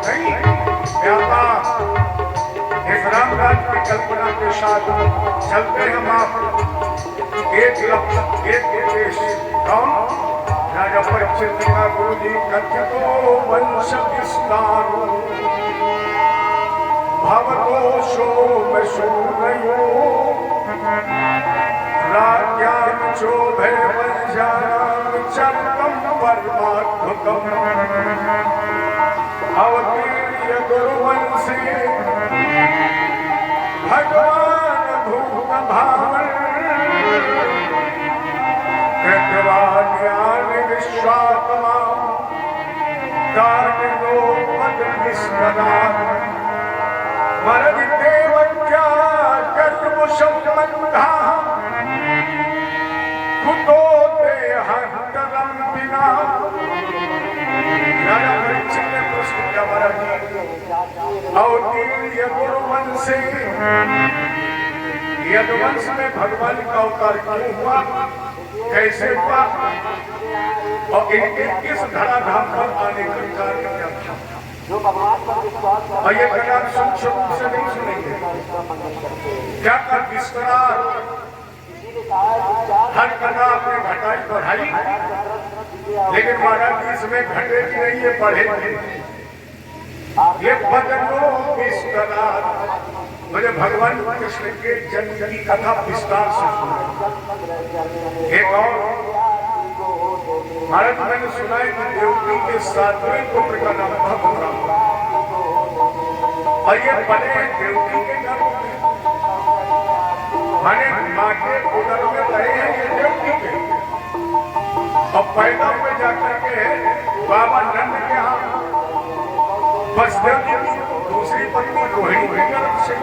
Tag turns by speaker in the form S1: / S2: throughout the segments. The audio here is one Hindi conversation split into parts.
S1: नहीं व्यापा इस रामराज की कल्पना के साथ चलते हम आप एक लक्ष्य एक उद्देश्य कौन राजा परीक्षित का गुरु जी कथ्यतो वंश विस्तार भवतोषो में शून्यो राज्ञान चोभय वंशानां चरितम परमाद्भुतम अवतीर्य गुरुवंशे भगवान भूत भावन कृतवान ज्ञान विश्वात्मा कारणो पद विस्मृता वरदिते वज्ञा कर्म संबंधा कुतो ते हंतरम बिना राजा परीक्षित ने प्रश्न किया महाराज अवतीर्य गुरुवंश यदुवंश में भगवान का अवतार क्यों हुआ कैसे हुआ और इनके किस धराधाम पर आने का कारण क्या था
S2: जो भगवान पर विश्वास
S1: और ये कथा सूक्ष्म रूप से नहीं सुनेंगे क्या कर विस्तार हर कथा आपने घटाई बढ़ाई लेकिन महाराज जी इसमें घटे की नहीं ये बढ़े ये बदलो विस्तार मुझे भगवान कृष्ण के जन्म की कथा विस्तार से सुना एक और महाराज मैंने सुना है कि देवकी के 7वें पुत्र का नाम था बलराम और ये बने देवकी के गर्भ में माने माँ के उदर में रहे हैं ये देवकी के और पैदा हुए जाकर के बाबा नंद के यहाँ वसुदेव जी की दूसरी पत्नी रोहिणी के गर्भ से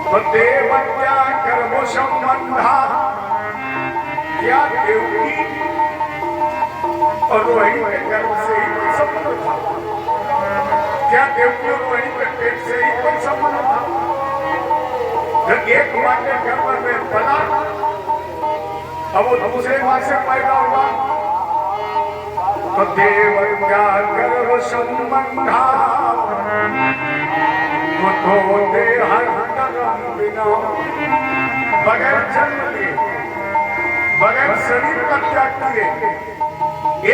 S1: तो देवत्या कर्म संबंधा क्या देवकी और रोहिणी के गर्भ से ही कोई संबंध था क्या देवकी और रोहिणी के पेट से ही कोई संबंध था जब एक माँ के गर्भ में पला अब वो दूसरे माँ से पैदा हुआ तो देवत्या गर्भ संबंधा कुतो देहांतरम बिना बगैर जन्म लिए बगैर शरीर का त्याग किए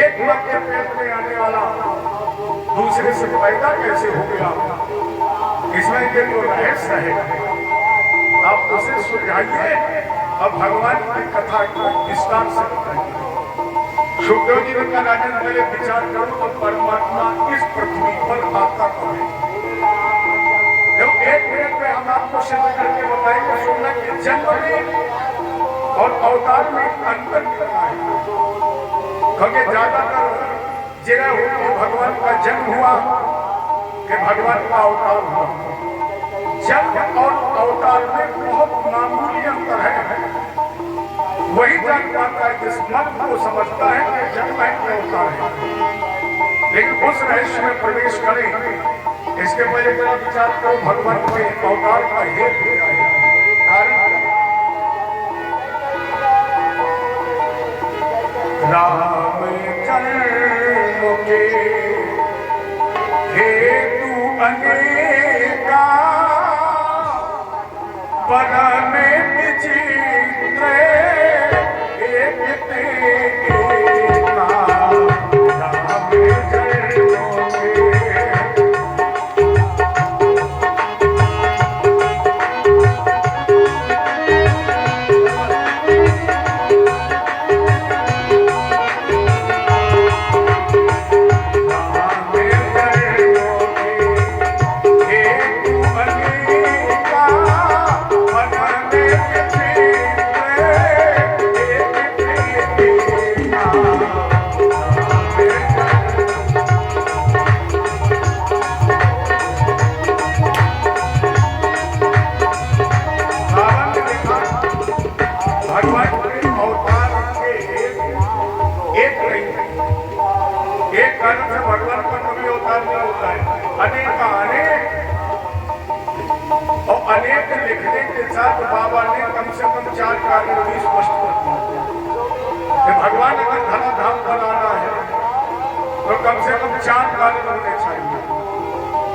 S1: एक वक्त के पेट में आने वाला दूसरे से पैदा कैसे हो गया इसमें जो रहस्य है आप उसे सुलझाइए और भगवान की कथा को विस्तार से बताइए सुखदेव जी ने कहा राजन पहले विचार करो तो परमात्मा इस पृथ्वी पर आता कब है जब एक मिनट में हम आपको सिद्ध करके बताएंगे सुनना कि जन्म में और अवतार में अंतर कितना है क्योंकि ज्यादातर जिन्हें होती भगवान का जन्म हुआ कि भगवान का अवतार हुआ जन्म और अवतार में बहुत मामूली अंतर है वही जान पाता है जिस मन को समझता है कि जन्म है कि अवतार है लेकिन उस रहस्य में प्रवेश करें इसके पहले जरा विचार करो भगवान के अवतार का हेतु क्या है राम जन्म के हेतु अनेका परम विचित्र एक तेरा राम जन्म के अनेक लिखने के साथ बाबा ने कम से कम 4 कार्य भी स्पष्ट कर दिए कि भगवान अगर धराधाम बनाना है तो कम से कम 4 कार्य होने चाहिए।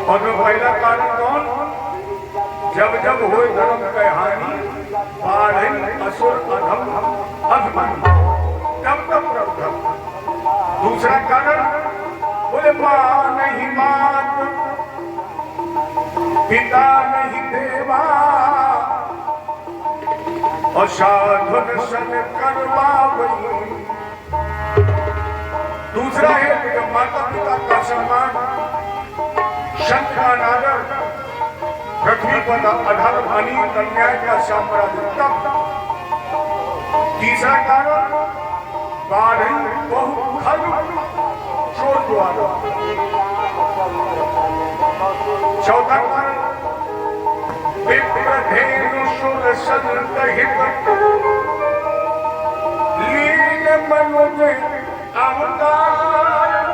S1: और जो पहला कारण कौन? जब जब हो धर्म के हानि बाढ़ असुर अधम अभिमानी तब तब प्रभु। दूसरा कारण बोले मां नहीं मात पिता नहीं देवा और साधन सन करवा वही। दूसरा है कि माता पिता का सम्मान, संत का नागर, पृथ्वी पर अधर्म अनित अन्याय का साम्राज्य तब। तीसरा कारण बाढ़ बहु खल चोर द्वारा। चौथा कारण विप्रधेनु सुर संत हित लीन मनुज अवतार।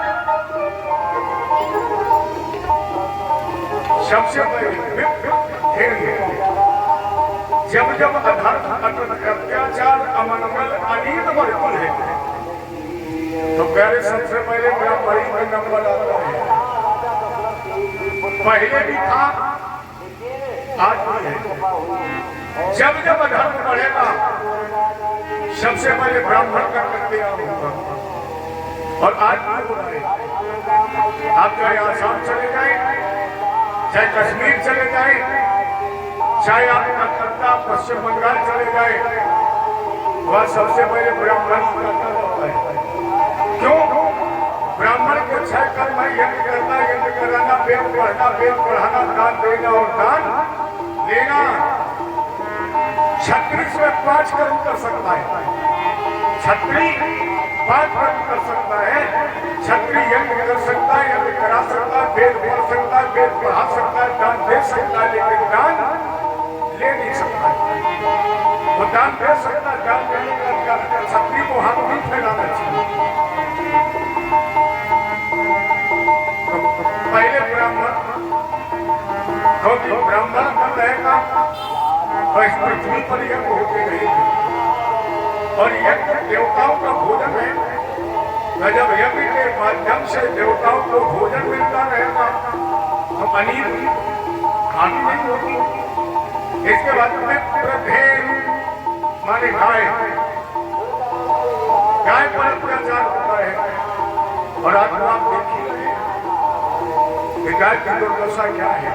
S1: सबसे पहले जब जब अधर्म अत्याचार अमंगल अनीत बढ़ती है तो प्यारे सबसे पहले ब्राह्मणी का नंबर आता है। पहले भी था, आज भी है। जब जब अधर्म बढ़ेगा सबसे पहले ब्राह्मण का कत्लेआम होगा। और आज भी हो रहा है। आप चाहे आसाम चले जाए, चाहे कश्मीर चले जाए, चाहे आप कलकत्ता पश्चिम बंगाल चले जाए, वह सबसे पहले ब्राह्मण का कत्ल होता है। क्यों? ब्राह्मण को 6 कर्म है, यज्ञ करना, यज्ञ कराना, वेद पढ़ना, वेद पढ़ाना, दान देना और दान लेना। क्षत्रिय में 5 कर्म कर सकता है। क्षत्रिय 5 कर्म कर सकता है। क्षत्रिय यज्ञ कर सकता है, यज्ञ करा सकता है, वेद पढ़ सकता है, वेद पढ़ा सकता है, दान दे सकता है, लेकिन दान ले नहीं सकता है। वो दान दे सकता है, दान देने का क्षत्रिय को हाथ नहीं फैलाना चाहिए। पहले ब्राह्मण, क्योंकि ब्राह्मण का रहेगा तो इस पृथ्वी पर यज्ञ होते रहेंगे और यज्ञ देवताओं का भोजन है। जब यज्ञ के माध्यम से देवताओं को भोजन मिलता रहेगा तो अनीत हानि नहीं होगी। इसके बाद में प्रधेन माने गाय, गाय पर अत्याचार होता है। और आज आप देखिए कि गाय की दुर्दशा क्या है।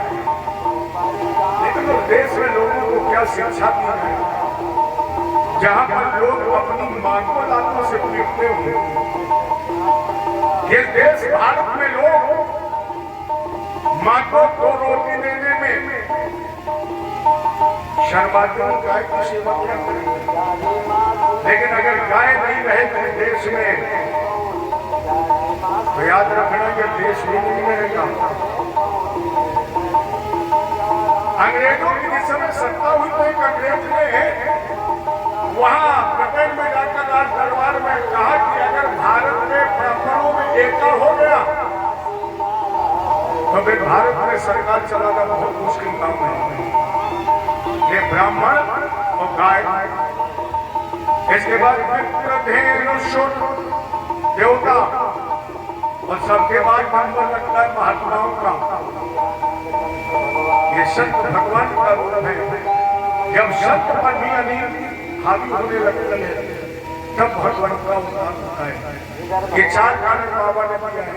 S1: लेकिन तो देश में लोगों को क्या शिक्षा दी है, जहां पर लोग अपनी मां को लातों से पीटते हुए। ये देश भारत में लोग मां को 2 रोटी देने में शर्माते हैं। गाय की सेवा क्या करेंगे? लेकिन अगर गाय नहीं रहेगी देश में तो याद रखना कि देश भी नहीं रहेगा। अंग्रेजों की जिस समय सत्ता हुई तो एक अंग्रेज ने वहां ब्रिटेन में जाकर राज दरबार में कहा कि अगर भारत में ब्राह्मणों में एकता हो गया तो फिर भारत में सरकार चलाना बहुत मुश्किल काम है। ये ब्राह्मण और गाय। इसके बाद देवता और सबके बाद नंबर लगता है महात्माओं का। ये संत भगवान का रूप है। जब संत पर भी अनिल हावी होने लगते हैं तब भगवान का अवतार होता है। ये 4 कारण बाबा ने दिया है।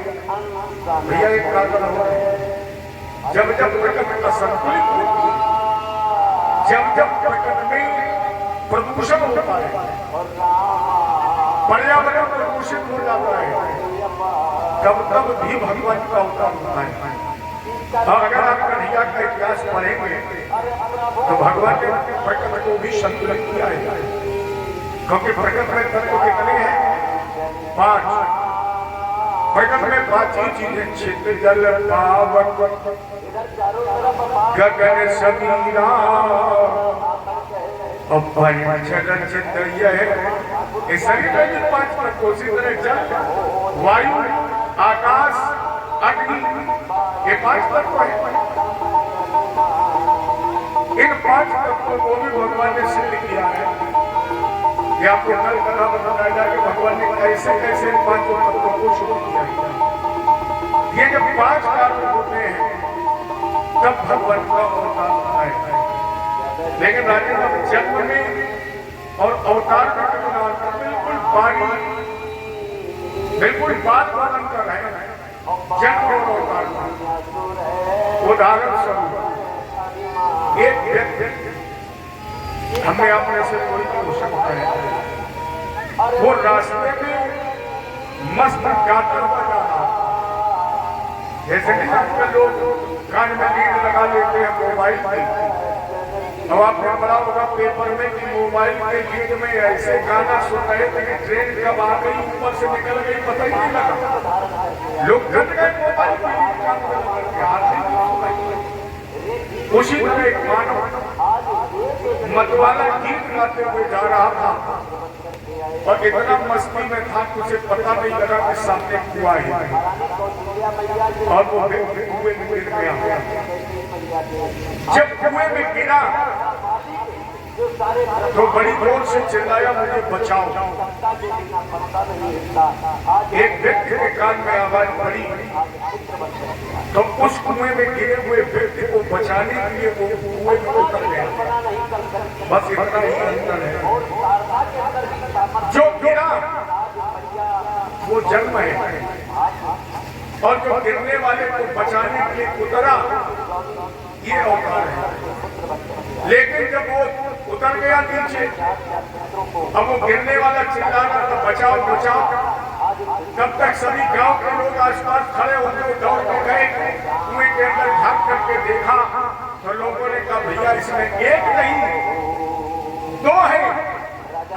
S1: भैया एक कारण हो जब जब प्रकृति असंतुलित होती है, जब जब प्रकृति में प्रदूषण होता है, पर्यावरण प्रदूषित हो जाता है, तब तब भी भगवान का अवतार होता है। और अगर आप कन्हैया का इतिहास पढ़ेंगे तो भगवान ने प्रकृति को भी संतुलित किया है। क्योंकि प्रकृति में तत्व कितने हैं? 5। प्रकृति में 5 ही चीजें, छिद्र जल पावन गगन समीरा और पंचर चित्र। इस शरीर में भी 5 तत्व, उसी तरह जल, वायु, आकाश, अग्नि, ये 5 तत्व है। इन 5 तत्वों को भी भगवान ने सिद्ध किया है। ये आपको कल कथा बताया जाए कि भगवान ने कैसे कैसे इन 5 तत्वों को शुरू किया। ये जब 5 कारण होते हैं तब भगवान का अवतार होता है। लेकिन राजेंद्र जन्म में और अवतार का बिल्कुल बारी बिल्कुल बात का अंतर है। जन्म और अवतार का उदाहरण स्वरूप एक व्यक्ति हमें अपने से कोई पूछ सकता है, वो रास्ते में मस्त गाता हुआ जा रहा, जैसे कि आजकल लोग कान में लीड लगा लेते हैं मोबाइल में। अब आपने पढ़ा होगा पेपर में कि मोबाइल के लीड में ऐसे गाना सुन रहे थे कि ट्रेन कब आ गई ऊपर से निकल गई पता ही नहीं लगा। लोग कट गए मोबाइल के हाथ में। उसी तरह एक मानव मतवाला गीत गाते हुए जा रहा था और इतना मस्ती में था कि उसे पता नहीं लगा कि सामने कुआं है और वो कुएं में गिर गया। जब कुएं में गिरा तो बड़ी जोर से चिल्लाया, मुझे बचाओ। एक व्यक्ति के कान में आवाज पड़ी तो उस कुएं में गिरे हुए व्यक्ति को बचाने के लिए वो कुएं में उतर गया। बस इतना ही अंतर है। जो गिरा वो जन्म है और जो गिरने वाले को बचाने के लिए उतरा ये अवतार है। लेकिन जब वो उतर गया नीचे, अब वो गिरने वाला चिल्ला रहा था बचाओ बचाओ, तब तक सभी गांव के लोग आसपास खड़े होकर दौड़ के गए, कुएं के अंदर झांक करके देखा तो लोगों ने कहा भैया इसमें एक नहीं दो है।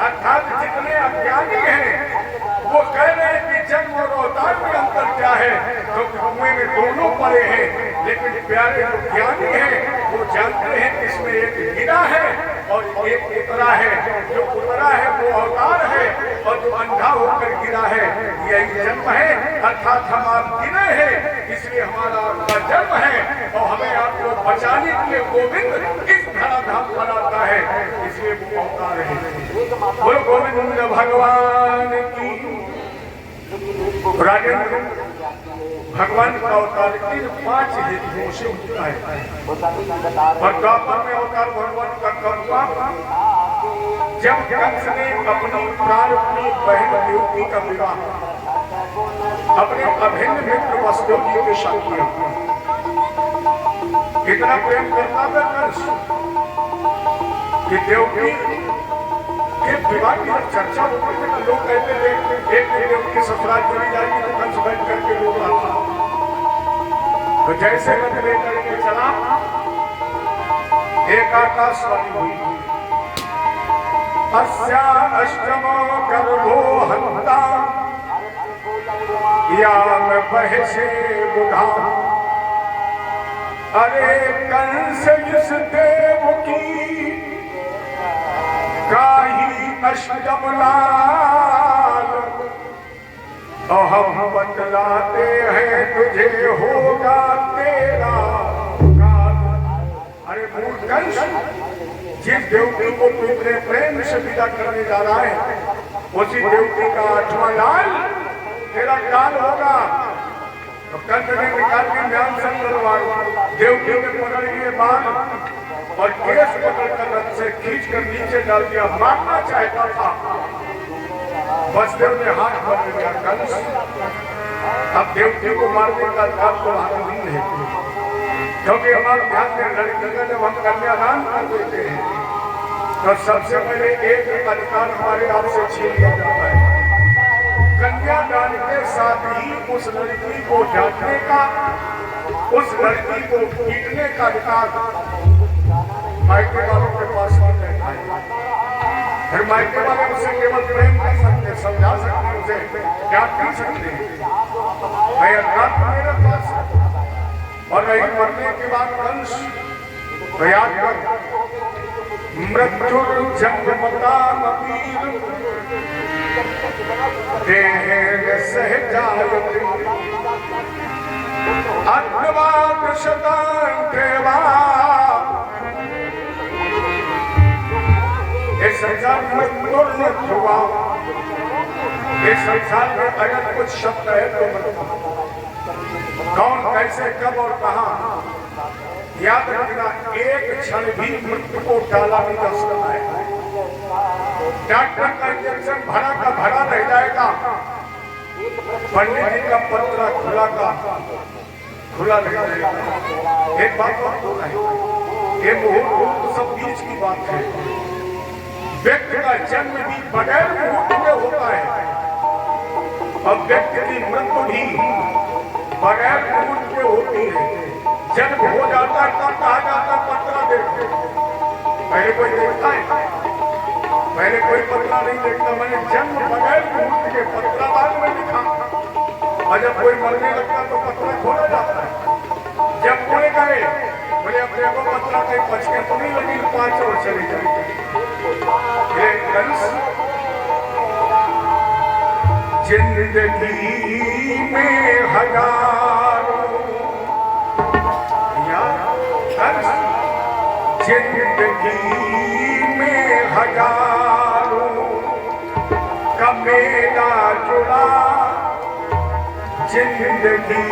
S1: अर्थात जितने अज्ञानी हैं वो कह रहे हैं कि जन्म और अवतार में अंतर क्या है, तो कुएं में दोनों पड़े हैं। लेकिन प्यारे जो ज्ञानी हैं वो जानते हैं कि इसमें एक गिरा है और एक उतरा है। जो उतरा है वो अवतार है और जो अंधा होकर गिरा है यही जन्म है। अर्थात हम आप गिरे हैं इसलिए हमारा आपका जन्म है और हमें आपको बचाने के लिए गोविंद इस धराधाम पर आता है, इसलिए वो अवतार है। बोलो गोविंद भगवान की। राजेंद्र भगवान का अवतार इन 5 हेतुओं से होता है। और द्वापर में अवतार भगवान का कब हुआ? जब कंस ने अपनी प्राणप्रिय बहन देवकी का विवाह अपने अभिन्न मित्र वसुदेव के साथ किया। कितना प्रेम करता था कंस कि देवकी के विवाह की चर्चा होती थी तो लोग कहते थे एक देवकी ससुराल चली जाएगी तो कंस बैठ करके लोग आता। तो जैसे रथ लेकर के चला एक आकाशवाणी हुई, अस्या अष्टमो गर्भो हंता याम बहसे बुधा। अरे कंस इस देव की काही अष्टम लाल, तो हम बतलाते हैं तुझे होगा तेरा काल। अरे मूल कंस, जिस देवकी को तू इतने प्रेम से विदा करने जा रहा है उसी देवकी का 8वां लाल तेरा काल होगा। तो कंस ने निकाल के ज्ञान संग देवकी ने पकड़ लिए बाल और केस पकड़कर रथ से खींचकर नीचे डाल दिया। मारना चाहता था, वसुदेव ने हाथ पकड़ लिया। कंस अब देवकी को मारने का अधिकार तो हाथ नहीं है, क्योंकि हमारे ध्यान में लड़की का जब हम कन्यादान कर देते हैं तो सबसे पहले एक अधिकार हमारे आपसे छीन लिया जाता है। कन्यादान के साथ ही उस लड़की को डांटने का, उस लड़की को पीटने का अधिकार मायके वालों के पास नहीं रहता है। फिर मायके वाले उसे केवल प्रेम कर सकते, समझा सकते, उसे याद कर सकते हैं मैं रात मेरे पास। और नहीं मरने के बाद कंस तो याद कर मृत्यु जन्मता वीर देह सहजायते अग्नवाद शतान देवा। इस संसार में दुर्लभ हुआ, इस संसार में अगर कुछ शब्द है तो कौन कैसे कब और कहां याद रखना, एक क्षण भी मृत्यु को टाला नहीं जा सकता है। डॉक्टर का इंजेक्शन भरा का भरा रह जाएगा, पंडित जी का पत्रा खुला का खुला रह जाएगा। एक बात और है, ये मुहूर्त सब बीच की बात है। व्यक्ति का जन्म भी बगैर मुहूर्त के होता है और व्यक्ति की मृत्यु भी बगैर मुहूर्त के होती है। जन्म हो जाता है तब कहा जाता है पत्रा देखते, पहले कोई देखता है? पहले कोई पत्रा नहीं देखता। मैंने जन्म बगैर मुहूर्त के, पत्रा बाद में लिखा, और जब कोई मरने लगता तो पत्रा खोला जाता है। जब कोई गए बोले अब देखो पत्रा कहीं बच के तो नहीं लगी, 5 और चली जाएगी। जिंदगी में हजारों जिंदगी में हजारों का मेला जुड़ा, जिंदगी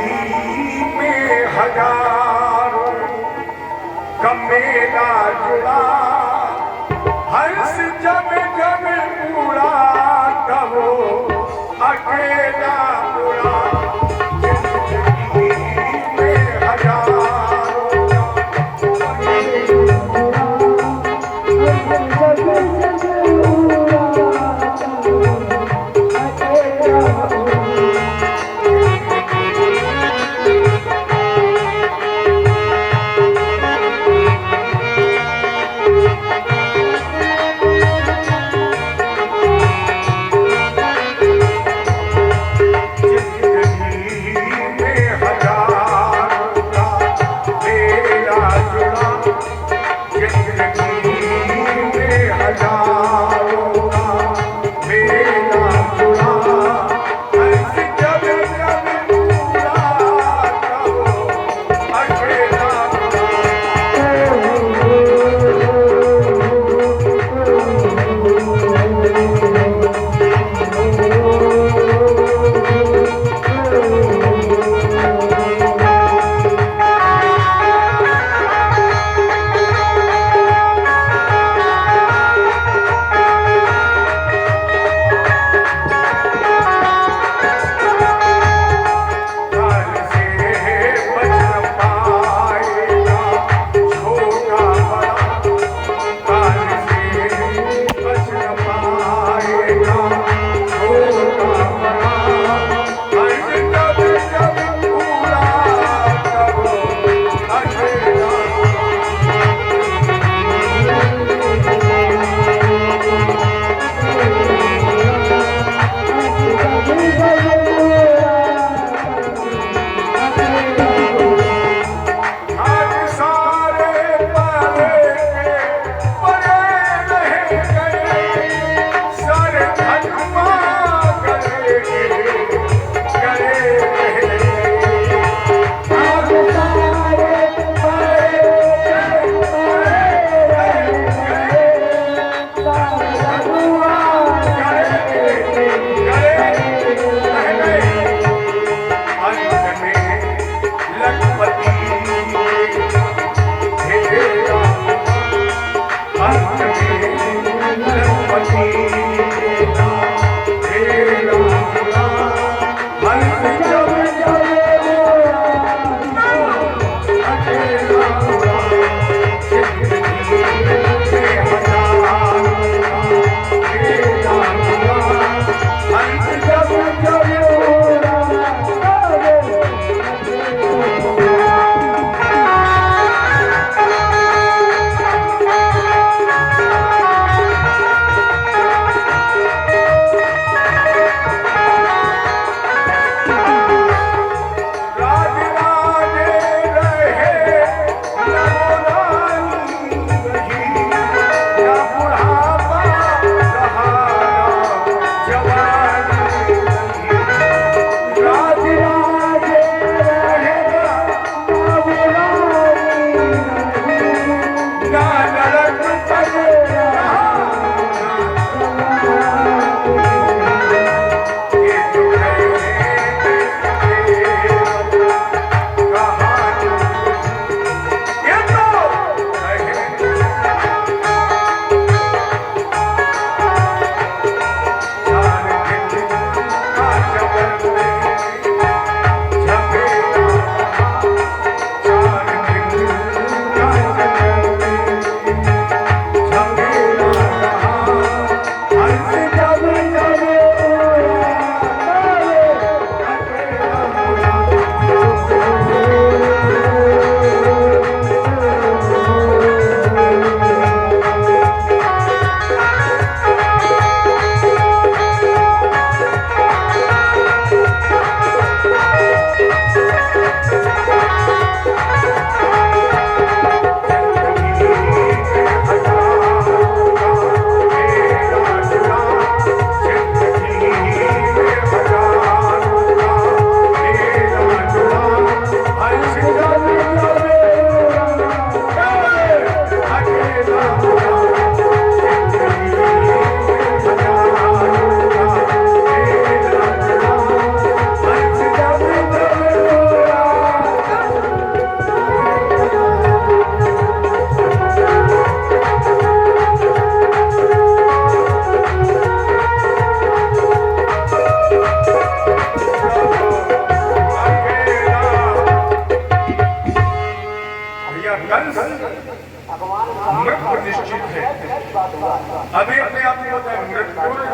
S1: में हजारों का मेला जुड़ा, हंस जब जब पूरा तब अकेला पूरा। जिंदगी में हजारों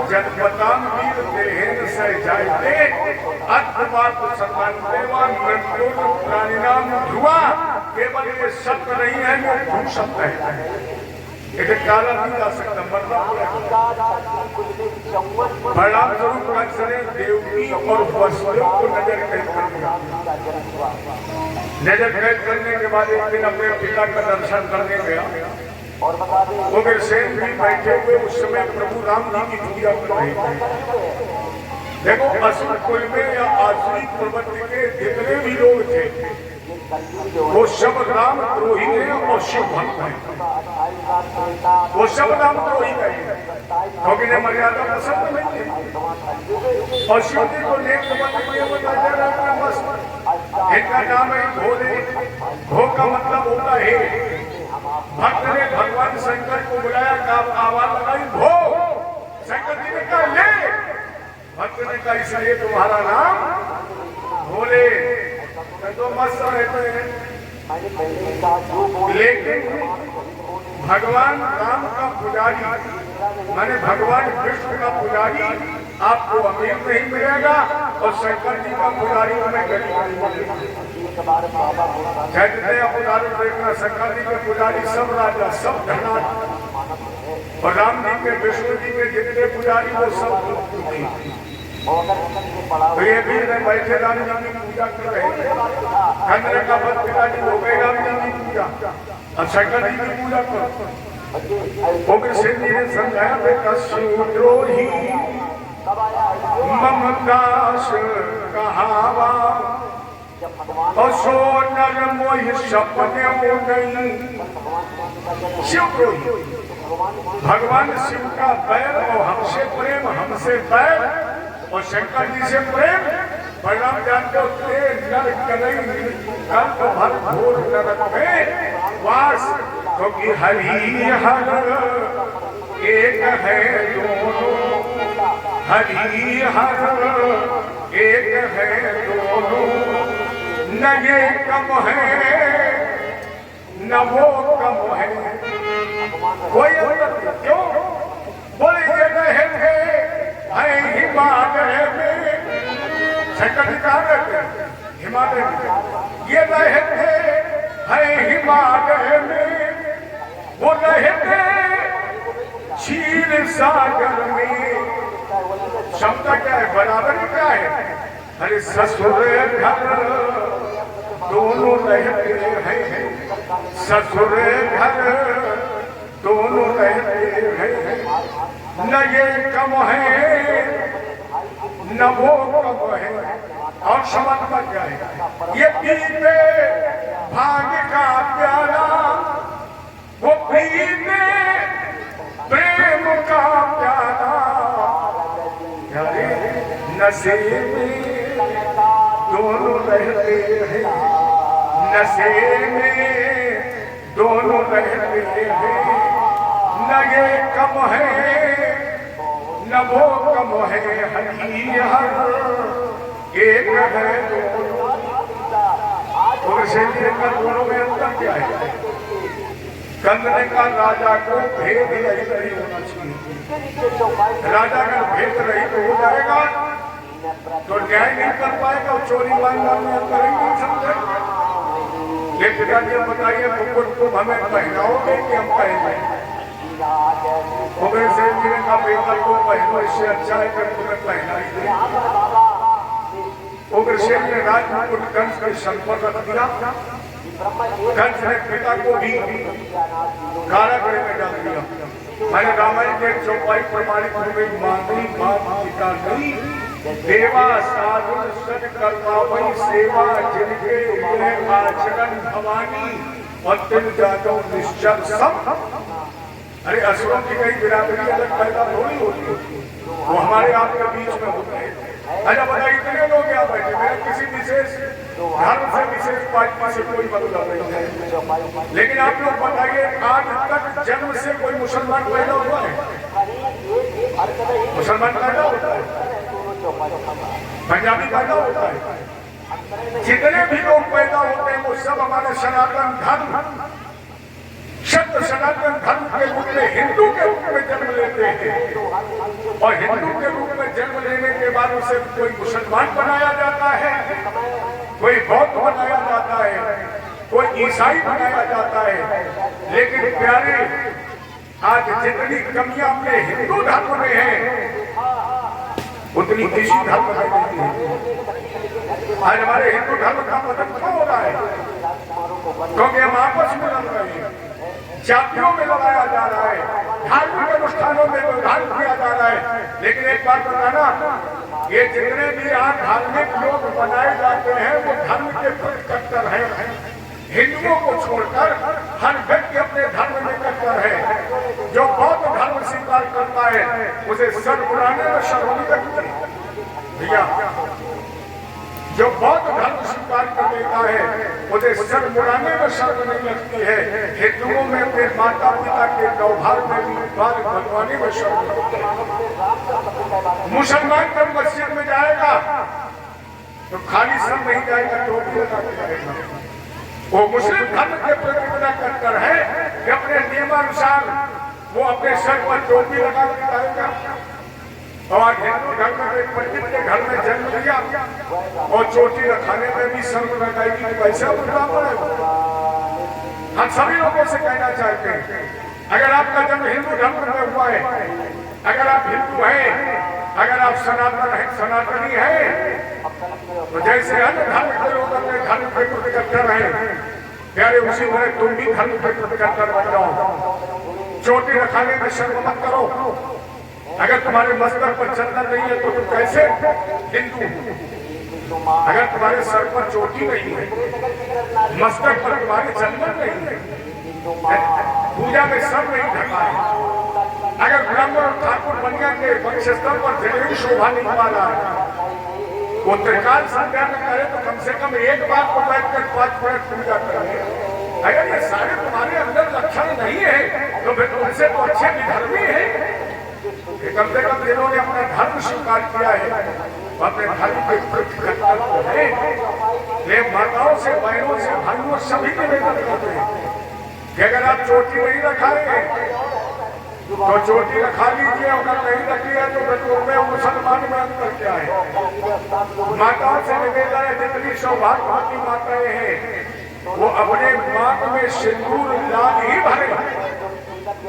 S1: जनपदाम वीर देहेन सह जायते अर्थवाद सम्मान देवा मृत्यु प्राणिनाम ध्रुवा। केवल ये शब्द नहीं है, ये ध्रुव शब्द है। इसे काला नहीं जा सकता, मरना पड़ेगा। परिणाम स्वरूप कंस ने देवकी और वसुदेव को नजर कैद कर दिया। नजर कैद करने के बाद एक दिन अपने पिता का दर्शन करने गया। उग्रसेन भी बैठे हुए उस समय प्रभु राम जी की पूजा कर रहे थे। देखो असुर कुल में या आसुरी प्रवृत्ति के जितने भी लोग थे वो सब राम द्रोही हैं और शिव भक्त हैं। वो सब राम द्रोही हैं क्योंकि इन्हें मर्यादा पसंद नहीं है। और शिव जी को नेक बताया जा रहा है मस्त। इनका नाम है भोले। भो का मतलब होता है। भक्त ने भगवान शंकर को बुलाया, आवाज लगाई भो। शंकर जी ने कहा ले। भक्त ने कहा इसलिए तुम्हारा नाम भोले। तो मस्त रहते हैं। लेकिन भगवान राम का पुजारी माने भगवान कृष्ण का पुजारी आपको अमीर नहीं मिलेगा और शंकर जी का पुजारी हमें गरीब नहीं मिलेगा। उदाहरण देखना, शंकर जी के पुजारी सब राजा सब धनाढ्य और राम जी के विष्णु जी के जितने पुजारी वो सब। तो ये भी बैठे राम जी की पूजा कर रहे थे। खंडन का पद पिताजी हो गए राम जी की पूजा और शंकर जी की पूजा कर। उग्रसेन जी ने समझाया बेटा शिवद्रोही ममदास कहावा असो नर मोहि सपने हो गई। शिवद्रोही भगवान शिव का बैर और हमसे प्रेम, हमसे बैर और शंकर जी से प्रेम। परिणाम जानते होते नरक नहीं कल्प भर घोर नरक में वास। क्योंकि हरि हर एक है दोनों, हरि हर एक है दोनों। न ये कम है न वो कम है। कोई अंतर क्यों बोले ये रहे थे हिमालय में। शंकर जी कहाँ रहते? हिमालय में। ये रहते हैं हिमालय में, वो रहते क्षीर सागर में। क्षमता क्या है? बराबरी क्या है? अरे ससुर घर दोनों रहते हैं, ससुर घर दोनों रहते हैं। न ये कम है न वो कम है। और समानता क्या है? ये पीते भाग का प्याला, वो पीते प्रेम का प्याला। नशे में दोनों रहते हैं, नशे में दोनों रहते हैं। न ये कम है न वो कम है। हरि हर एक है दोनों। दोनों में अंतर क्या है? कंदने का राजा को भेद रहित नहीं होना चाहिए। राजा का भेद रहित हो जाएगा तो न्याय नहीं कर पाएगा और चोरी मांगना में अंतर ही नहीं समझेगा। ये पिताजी बताइए मुकुट को हमें पहनाओगे कि हम पहने? उग्रसेन जी ने कहा बेटा को पहनो, इससे अच्छा है कि तुम्हें पहना ही दे। उग्रसेन ने राजमुकुट कंस के सर पर रख दिया। कंस ने पिता को भी कारागृह में डाल दिया। मैंने रामायण के चौपाई प्रमाणित हो गई। मातृ बाप पिता नहीं देवा साधु सद कर्मावई सेवा जिनके यह आचरण भवानी और तिल जातो निश्चल सब। अरे असुरों की कई बिरादरी अलग पैदा थोड़ी होती है, वो हमारे आपके बीच में होते हैं। अच्छा बताइए इतने लोग यहाँ बैठे, मेरा किसी विशेष धर्म से विशेष पार्टी से कोई मतलब नहीं है। लेकिन आप लोग बताइए आज तक जन्म से कोई मुसलमान पैदा हुआ है? मुसलमान पैदा होता है, पंजाबी पैदा होता है। जितने भी लोग पैदा होते हैं वो सब हमारे सनातन धर्म तो सनातन धर्म के रूप में हिंदू के रूप में जन्म लेते हैं और हिंदू के रूप में जन्म लेने के बाद उसे कोई मुसलमान बनाया जाता है, कोई बौद्ध बनाया जाता है, कोई ईसाई बनाया जाता है। लेकिन प्यारे, आज जितनी कमियां अपने हिंदू धर्म में है उतनी किसी धर्म में नहीं है। आज हमारे हिंदू धर्म का पतन क्यों हो रहा है? क्योंकि हम आपस में लड़ रहे हैं, जातियों में लड़ाया जा रहा है, धार्मिक अनुष्ठानों में व्यवधान किया जा रहा है। लेकिन एक बात बताना, ये जितने भी आज धार्मिक लोग बनाए जाते हैं वो धर्म के प्रति कट्टर हैं। हिंदुओं को छोड़कर हर व्यक्ति अपने धर्म में कट्टर है। जो बौद्ध धर्म स्वीकार करता है उसे सर उड़ाने में शर्म नहीं लगती भैया। जो बौद्ध धर्म स्वीकार कर लेता है उसे सर उड़ाने में शर्म नहीं लगती है। हिंदुओं में अपने माता पिता के गौभार में भी बाल भगवानी में शर्म लगती है। मुसलमान जब मस्जिद में जाएगा तो खाली सर नहीं जाएगा, टोपी लगा के जाएगा। वो मुस्लिम धर्म के प्रति इतना कट्टर है कि अपने नियमानुसार वो अपने सर पर टोपी लगा के जाएगा। और आज हिंदू धर्म में पंडित के घर में जन्म लिया और चोटी रखाने में भी शर्म लगाएगी, कैसा ब्राह्मण है। हम सभी लोगों से कहना चाहते हैं, अगर आपका जन्म हिंदू धर्म में हुआ है, अगर आप हिंदू हैं, अगर आप सनातनी हैं, तो जैसे अन्य धर्म के लोग अपने धर्म के प्रति कट्टर हैं, प्यारे उसी तरह तुम भी धर्म के प्रति कट्टर बन जाओ। चोटी रखाने में शर्म मत करो। अगर तुम्हारे मस्तक पर चंदन नहीं है तो तुम कैसे हिंदू? अगर तुम्हारे सर पर चोटी नहीं है, मस्तक पर तुम्हारे चंदन नहीं है, पूजा में सर नहीं ढका है, अगर ब्राह्मण और ठाकुर बनिया के वंशस्थल पर जनेऊ शोभा नहीं पा रहा है, वो त्रिकाल संध्या में करे तो कम से कम एक बार को बैठकर 5 मिनट पूजा करें। अगर ये सारे तुम्हारे अंदर लक्षण नहीं है तो फिर तुमसे तो अच्छे विधर्मी है कि कम से कम जिन्होंने अपना धर्म स्वीकार किया है अपने धर्म के प्रति कट्टर है। ये माताओं से, बहनों से, भाइयों सभी निवेदन करते हैं कि अगर आप चोटी नहीं रखाएंगे तो चोटी रखा लीजिए, अगर नहीं रखी है तो फिर में मुसलमान में अंतर क्या है। माताओं से निवेदन है, जितनी सौभाग्यवती माताएं हैं वो अपने मांग में सिंदूर लाल ही भरे।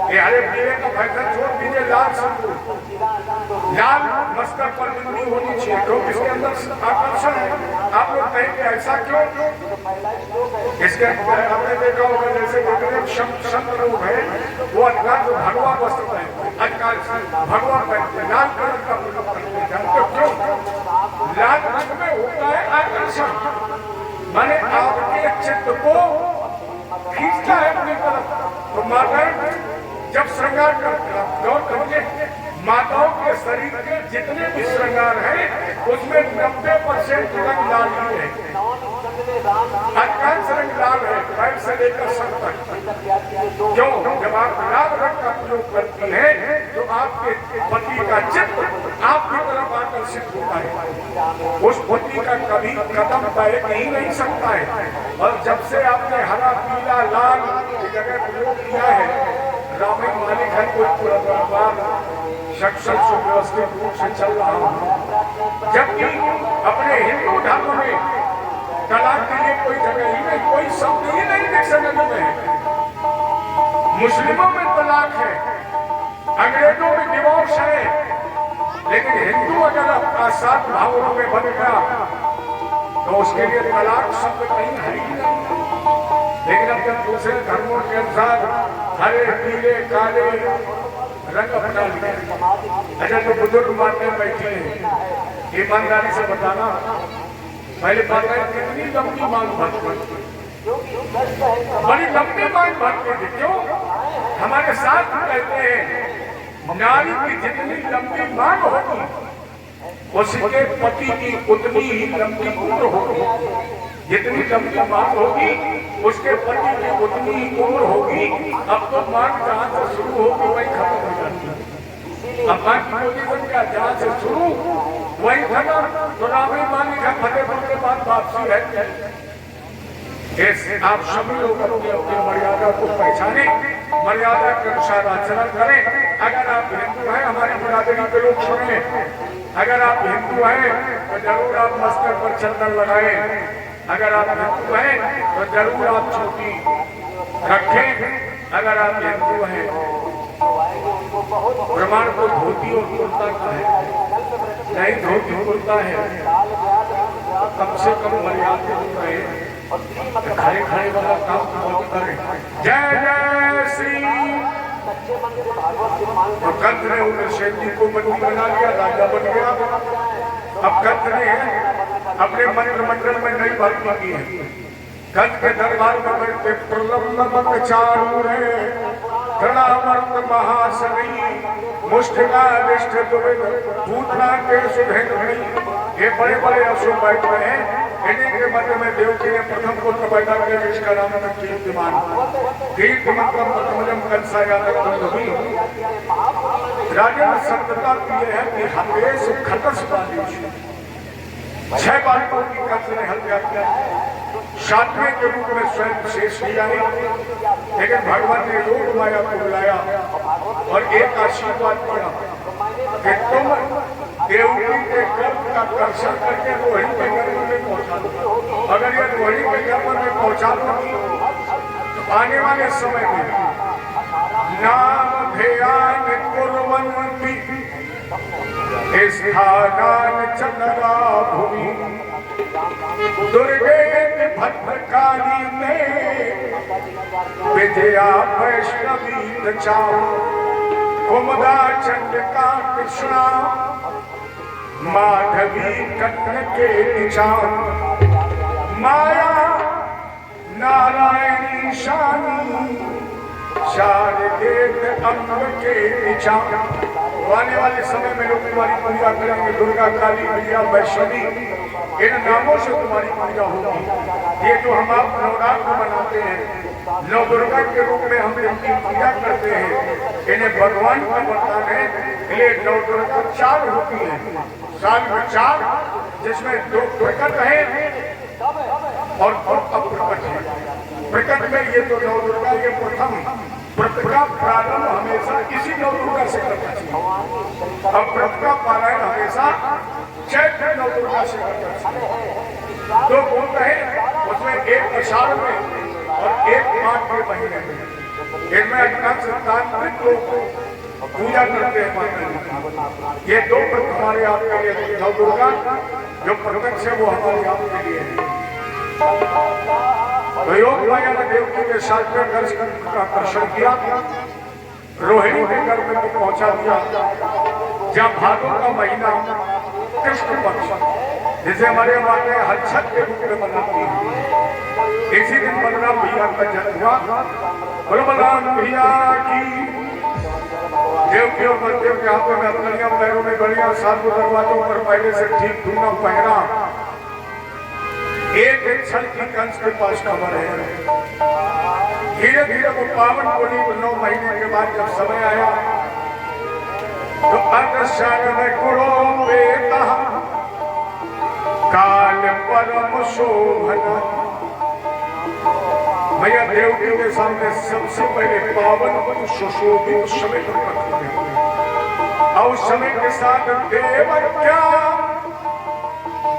S1: हरे पीले का फैशन छोड़ दीजिए, लाल सिंदूर, लाल मस्तक पर बिंदी होनी चाहिए क्योंकि इसके अंदर आकर्षण है। आप लोग कहेंगे ऐसा क्यों? इसके आपने देखा होगा जैसे संत लोग है वो अधिकार जो भगवा वस्त्र पहनते, अधिकार भगवा पहनते, लाल कलर का प्रयोग करते हैं। जानते क्यों? लाल रंग में होता है आकर्षण, माने आपके चित्त को खींचता है अपनी तरफ। तो माताएं जब श्रृंगार करते हैं, गौर करिए, माताओं के शरीर के जितने भी श्रृंगार हैं उसमें 90% रंग लाल ही है, अधिकांश रंग लाल है, पैर से लेकर सर तक। क्यों? जब आप लाल रंग का प्रयोग करती हैं तो आपके पति का चित्त आपकी तरफ आकर्षित होता है, उस पति का कभी कदम बैठ ही नहीं सकता है। और जब से आपने हरा, पीला, लाल की जगह प्रयोग किया है, रामायण मालिक है कोई परिवार सक्षम सुव्यवस्थित रूप से चल रहा हूँ। जबकि अपने हिंदू धर्म में तलाक के लिए कोई जगह ही नहीं, कोई शब्द ही नहीं देख सकने में है। मुस्लिमों में तलाक है, अंग्रेजों में डिवोर्स है, लेकिन हिंदू अगर अपना 7 भावों में बन गया तो उसके लिए तलाक शब्द कहीं है ही नहीं। लेकिन अब जब दूसरे धर्मों के अनुसार हरे, पीले, काले रंग अपना लिया, अच्छा तो बुजुर्ग माताएं बैठी हैं, ईमानदारी से बताना, पहले माताएं कितनी लंबी मांग भरती थी, बड़ी लंबी मांग भरती थी। क्यों? हमारे साथ कहते हैं नारी की जितनी लंबी मांग होगी उसके पति की उतनी ही लंबी उम्र होगी। जितनी लंबी मांग होगी उसके पति की उतनी ही उम्र होगी। अब तो मांग जहाँ से शुरू होगी वही खत्म हो जाती है। अब मांग की पोजीशन क्या, जहाँ से शुरू वही खत्म। तो रामी मांगी का फतेहपुर के बाद वापसी है। आप सभी लोग अपनी अपनी मर्यादा को पहचाने। मर्यादा के अनुसार आचरण करें। अगर आप हिंदू हैं, हमारी बिरादरी के लोग सुने, अगर आप हिंदू हैं तो जरूर आप मस्तक पर चंदन लगाएं। अगर आप हिंदू हैं तो जरूर आप चोटी रखें। अगर आप हिंदू हैं, प्रमाण को धोती और कुर्ता का है, नहीं धोती कुर्ता है, कम से कम मर्यादा रहे, खड़े खड़े वाला काम बहुत करें। जय जय श्री। तो कंस ने उन्हें शेर जी को बंदी बना लिया, राजा बन गया। अब कंस ने अपने मंत्रिमंडल में नई भर्ती की है। कंस के दरबार में बैठे प्रलम्ब चारू है, तृणावर्त महासनी, मुष्टिका विष्ट पूतना के सुधेन्द्र। ये बड़े बड़े असुर बैठ रहे हैं। इन्हीं के मध्य में देवकी ने प्रथम पुत्र पैदा किया, जिसका नाम है कीर्तिमान। कीर्तिमान का प्रथम कंसाया हुई। राजा ने सत्यता की है कि हमेश खटस वाली 6 बालकों की कंस ने हत्या किया। 7वें के रूप में स्वयं शेष लिया है, लेकिन भगवान ने योग माया को बुलाया और एक आशीर्वाद दिया कि तुम देवकी के गर्भ का दर्शन करके रोहिणी के गर्भ में पहुंचा दो। अगर ये रोहिणी के गर्भ में पहुंचा दोगी तो आने वाले समय में नाम ध्यान कुर्वन्ति स्थानान चंद्रा भूमि दुर्गे भद्रकाली में विजया वैष्णवी दचा कुमुदा चंडिका कृष्णा माधवी कर्ण के निचान माया नारायणी शानी शारदे अम्ब के निचान। आने वाले समय में लोग तुम्हारी पूजा करेंगे, दुर्गा काली विजया वैष्णवी, इन नामों से तुम्हारी पूजा होगी। ये जो हम आप नवरात्र मनाते हैं, नव दुर्गा के रूप में हम इनकी पूजा करते हैं, इन्हें भगवान का वरदान है। ये नव दुर्गा 4 होती है, साल में 4, जिसमें 2 प्रकट है और अप्रकट है। प्रकट में ये तो नव दुर्गा, ये प्रथम व्रत का प्रारंभ हमेशा इसी नव दुर्गा से करना चाहिए। अब व्रत का पारायण हमेशा चैत्र नव दुर्गा से करना चाहिए। 2 गुण है उसमें, एक आषाढ़ में और एक माघ के महीने में। इनमें अधिकांश तांत्रिक लोग पूजा करते हैं माता जी। ये 2 व्रत हमारे आपके लिए नव दुर्गा जो प्रकट है, वो हमारे आपके लिए है। तो योग माया ने देवकी के साथ में दर्शन किया, रोहिणी के गर्भ में पहुंचा दिया। जब भादों का महीना कृष्ण पक्ष, जिसे हमारे माते हलछत के रूप में मनाती है, इसी दिन बलराम भैया का जन्म हुआ। बलराम भैया की देवकी और बलदेव के हाथों में अपनियां, पैरों में गलियां, 7 दरवाजों पर पहले से ठीक धूना पहरा। एक क्षण की कंस के पास खबर है। धीरे धीरे वो पावन बोली 9 महीने के बाद जब समय आया तो अदर्शन में गुणों बेता काल परम शोभन। भैया देवकी के सामने सबसे पहले पावन सुशोभित समय प्रकट हुए और समय के साथ देव क्या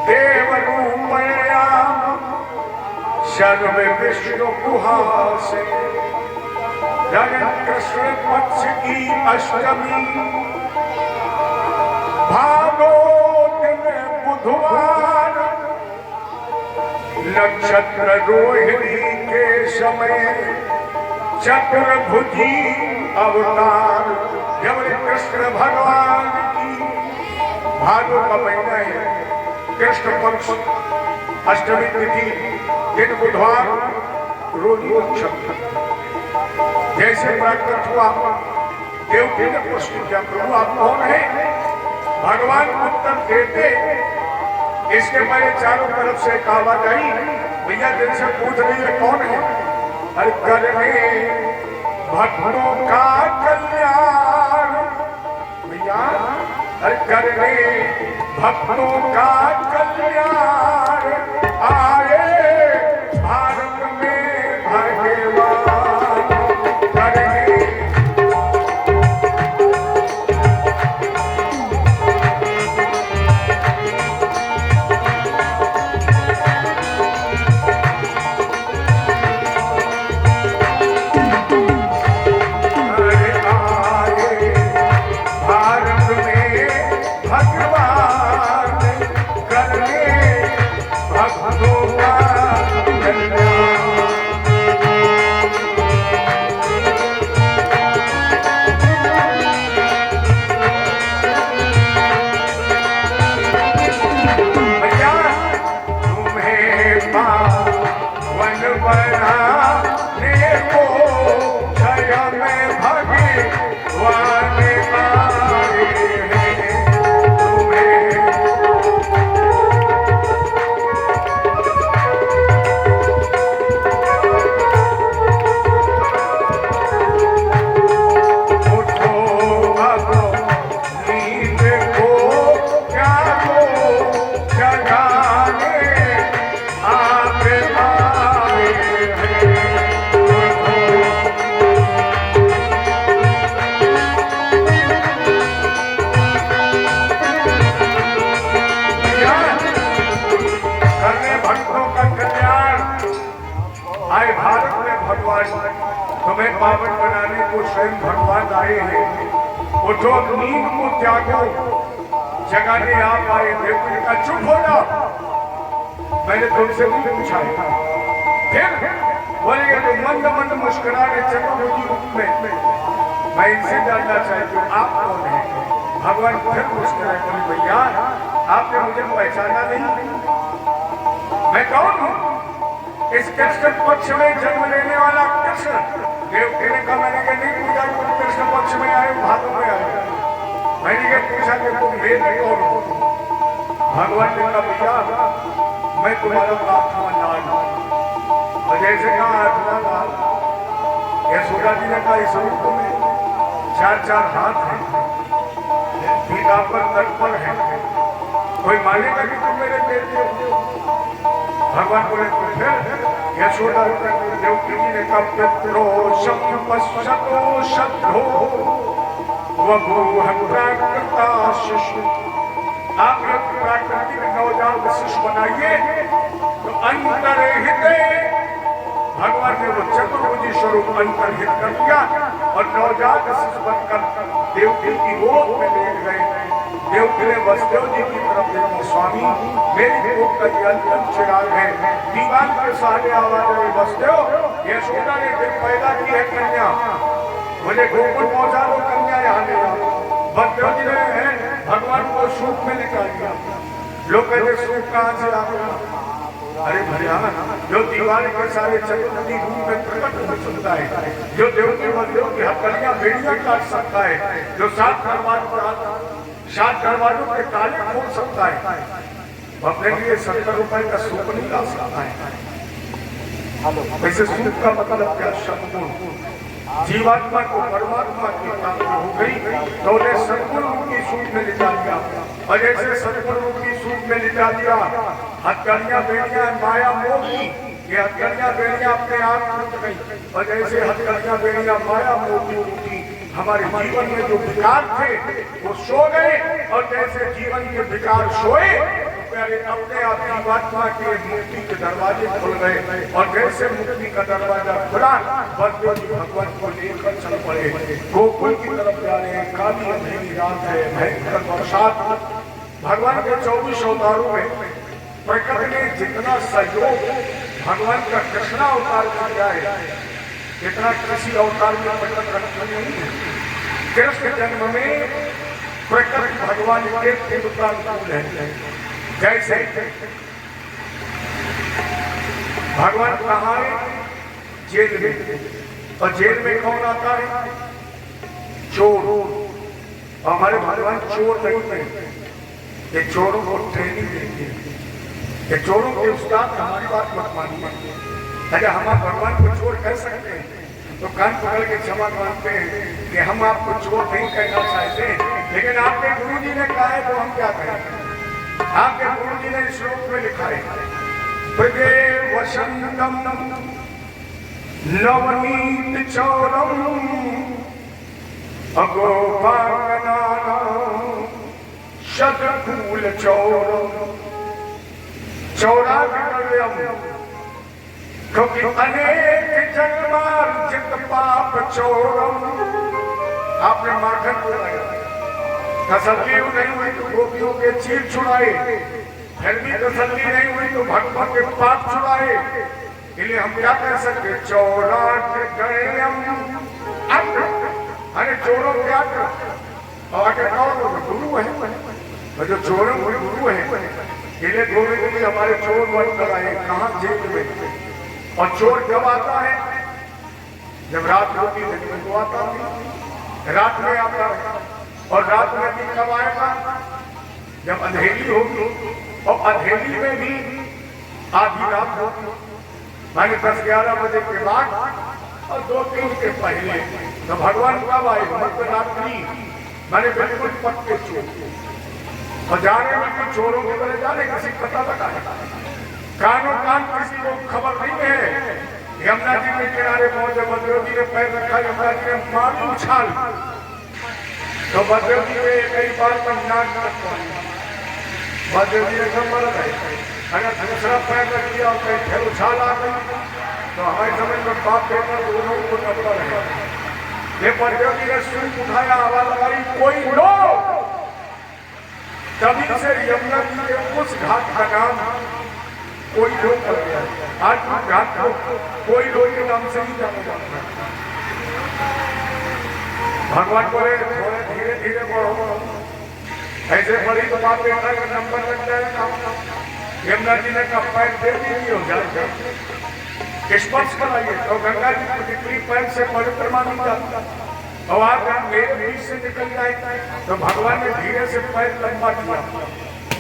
S1: देव रूपया सर्व विष्णु कुहास। जगन कृष्ण पक्ष की अष्टमी भादों दिन बुधवार नक्षत्र रोहिणी के समय चतुर्भुजी अवतार। जब कृष्ण भगवान की भादों का महीना है, कृष्ण पक्ष अष्टमी तिथि दिन बुधवार रोहिणी नक्षत्र जैसे प्रकट हुआ, देवकी ने प्रश्न किया, प्रभु आप कौन है? भगवान उत्तर देते इसके पहले चारों तरफ से आवाज आई, भैया दिल से पूछ रही है कौन है? अरे करने भक्तों का कल्याण। भैया अरे करने भक्तों का कल्याण आए भारत में भगवान। करने आज तुम्हें पावन बनाने को स्वयं भगवान आए हैं। उठो, नींद को त्यागो, जगाने आप आए। देवता का चुप हो जाओ, मैंने तुमसे भी पूछा है। फिर बोलेंगे जो मंद मंद मुस्कुरा के चतुर्भुजी रूप में, मैं इनसे जानना चाहती हूँ आप कौन है। भगवान फिर मुस्कुराए, बोले भैया आपने मुझे पहचाना नहीं, मैं कौन हूँ? इस कृष्ण पक्ष में जन्म लेने वाला कृष्ण। देवकी ने कहा मैंने कहा नहीं पूछा तुम कृष्ण पक्ष में आए भादों में आए। मैंने ये पूछा कि तुम वेद कौन हो? भगवान ने कहा भैया मैं तुम्हारा आत्मा लाल हूं। और जैसे कहा आत्मा लाल, यशोदा जी ने कहा इस रूप में चार चार हाथ हैं, पीठा पर तत्पर है, कोई मानेगा कि तुम मेरे बेटे हो? भगवान बोले तो फिर यशोदा देवकी जी ने कहा पित्रो पश्यतो शत्रो वभूः प्राकृता शिशु। आप एक प्राकृतिक नवजात शिशु बनाइए तो अंतर्हित भगवान ने वो चतुर्भुजी स्वरूप अंतर्हित कर दिया और नवजात शिशु बनकर देवकी की गोद में लेट गए। देवकी ने वसुदेव जी की तरफ देखा, स्वामी मेरी गोद का ये अंतिम चिराग है। दीवान के सहारे आवाज आई, वसुदेव यशोदा ने पैदा की है कन्या, मुझे गोकुल पहुंचा दो, कन्या यहाँ ले आओ। वसुदेव जी ने भगवान को सूप में निकाल दिया। लोग कहते सूप कहाँ से आ गया? अरे भैया जो दीवार के सारे चतुर्भुजी रूप में प्रकट हो सकता है, जो देवकी वसुदेव की हथकड़ियां बेड़ियां काट सकता है, जो सात दरवाजों के ताले खोल सकता है, अपने लिए 70 रुपए का सूप नहीं ला सकता है। वैसे सूप का मतलब क्या? शब्द जीवात्मा को परमात्मा की प्राप्ति हो गई तो उन्हें सद्गुरु की सूप में लिटा दिया। और जैसे सद्गुरु की सूप में लिटा दिया, हथकड़ियां बेड़ियां माया मोह की, ये हथकड़ियां बेड़ियां अपने आप टूट गई। और जैसे हथकड़ियां बेड़ियां माया मोह की टूटी, हमारे जीवन में जो विकार थे वो सो गए। और जैसे जीवन के विकार सोए अपने आप जीवात्मा के मुक्ति के दरवाजे खुल गए। और जैसे मुक्ति का दरवाजा खुला, वसुदेव जी भगवान को लेकर चल पड़े, गोकुल की तरफ जा रहे हैं। काली अंधेरी रात है, भयंकर बरसात। भगवान के 24 अवतारों में प्रकृति ने जितना सहयोग भगवान का कृष्ण अवतार किया है, इतना किसी अवतार में प्रकट रखा नहीं है। कृष्ण जन्म में प्रकट भगवान के अनुकूल है। जैसे भगवान कहाँ है? जेल में। और जेल में कौन आता है? चोर। हमारे भगवान चोर नहीं है, ये चोरों को ट्रेनिंग देते हैं, ये चोरों के उस्ताद। हमारी बात मत मानिए। अगर हम भगवान को चोर कह सकते हैं तो कान पकड़ के क्षमा मांगते हैं कि हम आपको चोर नहीं कहना चाहते, लेकिन आपके गुरु जी ने कहा है तो हम क्या कहें? आपके गुरु जी ने श्लोक में लिखा है, प्रजे वसंतम नवनीत चौरम अगोपागनानाम शतकूल चौरम। चौरा क्योंकि अनेक जन्मार्जित पाप चौरम। आपने माखन को तसल्ली नहीं हुई तो गोपियों के चीर छुड़ाए, फिर भी तसल्ली नहीं हुई तो भगवान के पाप छुड़ाए। इसलिए हम क्या कह सकते? चौराट गयम। अरे चोरों क्या कर और आगे गुरु है, और जो चोरों के गुरु है, इसलिए गोविंद जी हमारे चोर बन कर आए। कहाँ? जेल में। और चोर कब आता है? जब रात होती है तो आता है, रात में आता है। और रात में भी कब आएगा? जब अंधेरी होगी। और अंधेरी में भी आधी रात होगी, माने 10-11 बजे के बाद और 2-3 के पहले। तो भगवान कब आए? मध्यरात्रि, माने बिल्कुल पक्के चोर। और जाने में कुछ चोरों के तरह जाने, किसी पता लगा कानों कान किसी को खबर नहीं है। यमुना जी के किनारे पहुंचे, बलदेव जी ने पैर रखा, यमुना जी ने मारी उछाल तो बलदेव जी ने कई बार नाक तक पहुंची। बलदेव जी ने सब मर गए। अगर दूसरा पैर रख दिया और कहीं फिर उछाल आ गई तो हमारे समय में बाप बेटा दोनों को नंबर है। ये प्रद्योगी ने सूट उठाया, आवाज लगाई, कोई लो। तभी से यमुना जी के उस घाट का नाम कोई लो कर गया। आज उस घाट को कोई लो के नाम से ही जाना जाता है। भगवान बोले थोड़े धीरे धीरे बढ़ो, ऐसे बड़ी तो बाप बेटा का नंबर लग जाएगा। यमुना जी ने कहा पैर दे दीजिए, हो जाएगा स्पर्श कराइए। तो गंगा जी की टिकली पैर से परिक्रमा नहीं जाता, और आप एक बीच से निकल जाए। तो भगवान ने धीरे से पैर लंबा किया,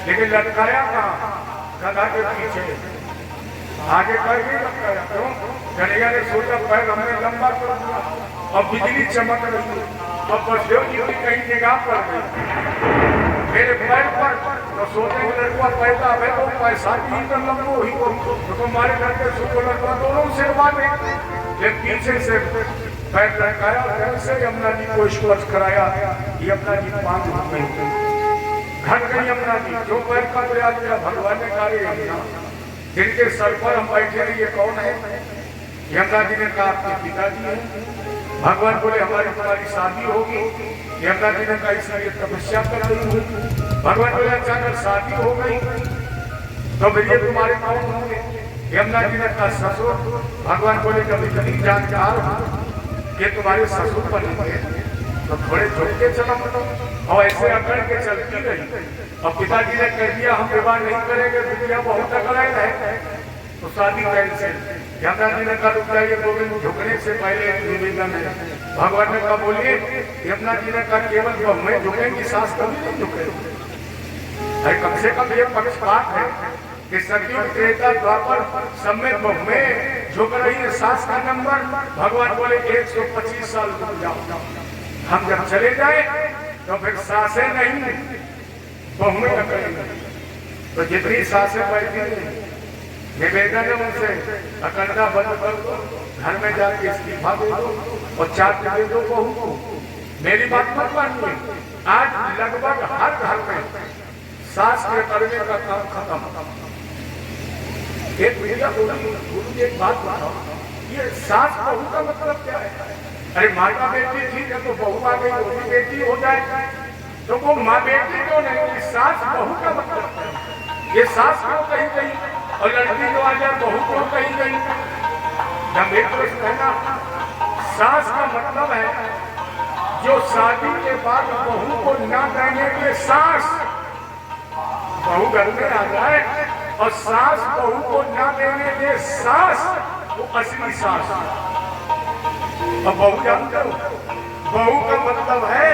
S1: लेकिन लटकाया कहाँ? गंगा के पीछे, आगे पैर नहीं लटकाया। क्यों? कन्हैया ने सोचा पैर हमने लंबा कर दिया, और बिजली चमक रही है, और बसदेव जी की कहीं निगाह पड़ गई मेरे पैर पर। तो सोचे लड़का पैदा है तो पैसा ही तो लंबो ही तो तुम्हारे घर के सुबह लड़का दोनों से बातें। एक पीछे से पैर लटकाया, घर से यमुना जी को स्पर्श कराया। यमुना जी 5 मिनट में घर गई यमुना जी। जो पैर का प्रयास किया भगवान ने कहा यमुना, जिनके सर पर हम बैठे हैं ये कौन है? यमुना जी ने कहा आपके पिताजी हैं। भगवान बोले हमारी तुम्हारी शादी होगी। यमुना जी ने कहा इसलिए तपस्या कर रही हूँ। भगवान बोले अचानक शादी हो गई तो फिर ये तुम्हारे कौन होंगे? यमुना जी ने कहा ससुर। भगवान बोले कभी कभी जानकार ये तुम्हारे ससुर बनेंगे तो थोड़े झुक के चलो, और ऐसे अकड़ के चलती रही। और पिताजी ने कह दिया हम विवाह नहीं करेंगे, विद्या बहुत अकड़ाई है, तो शादी कैंसिल। यमुना जी ने कहा रुक जाइए गोविंद, झुकने से पहले निवेदन है। भगवान ने कहा बोलिए। यमुना जी ने कहा केवल मैं झुकेंगी, सास कभी नहीं झुकेगी। अरे कम से कम ये पक्षपात है कि सतयुग त्रेता द्वापर समय में झुक रही है सास का नंबर। भगवान बोले 125 साल रुक जाओ, हम जब चले जाए तो फिर सासें नहीं बहुएं टकरेंगी। तो जितनी सासें बैठी निवेदन है उनसे अकड़ना बंद कर दो, घर में जाके इस्तीफा दे दो और 4 दे दो बहू को। मेरी बात मत मानिए, आज लगभग हर घर में सास के करने का काम खत्म। एक मीडिया बोली एक बात बताओ, ये सास बहू का मतलब क्या है? अरे माता बेटी ठीक है तो बहू आ गई वो भी बेटी हो जाए, तो वो माँ बेटी क्यों नहीं? सास बहू का मतलब क्या है? ये सास क्यों कहीं गई और लड़की जो आ जाए बहू क्यों कहीं गई? जब एक प्रश्न है ना, सास का मतलब है जो शादी के बाद बहू को ना देने के सास बहू घर में आ जाए और सास बहू को ना देने के सास वो असली सास। और बहू जानते हो, बहू का मतलब है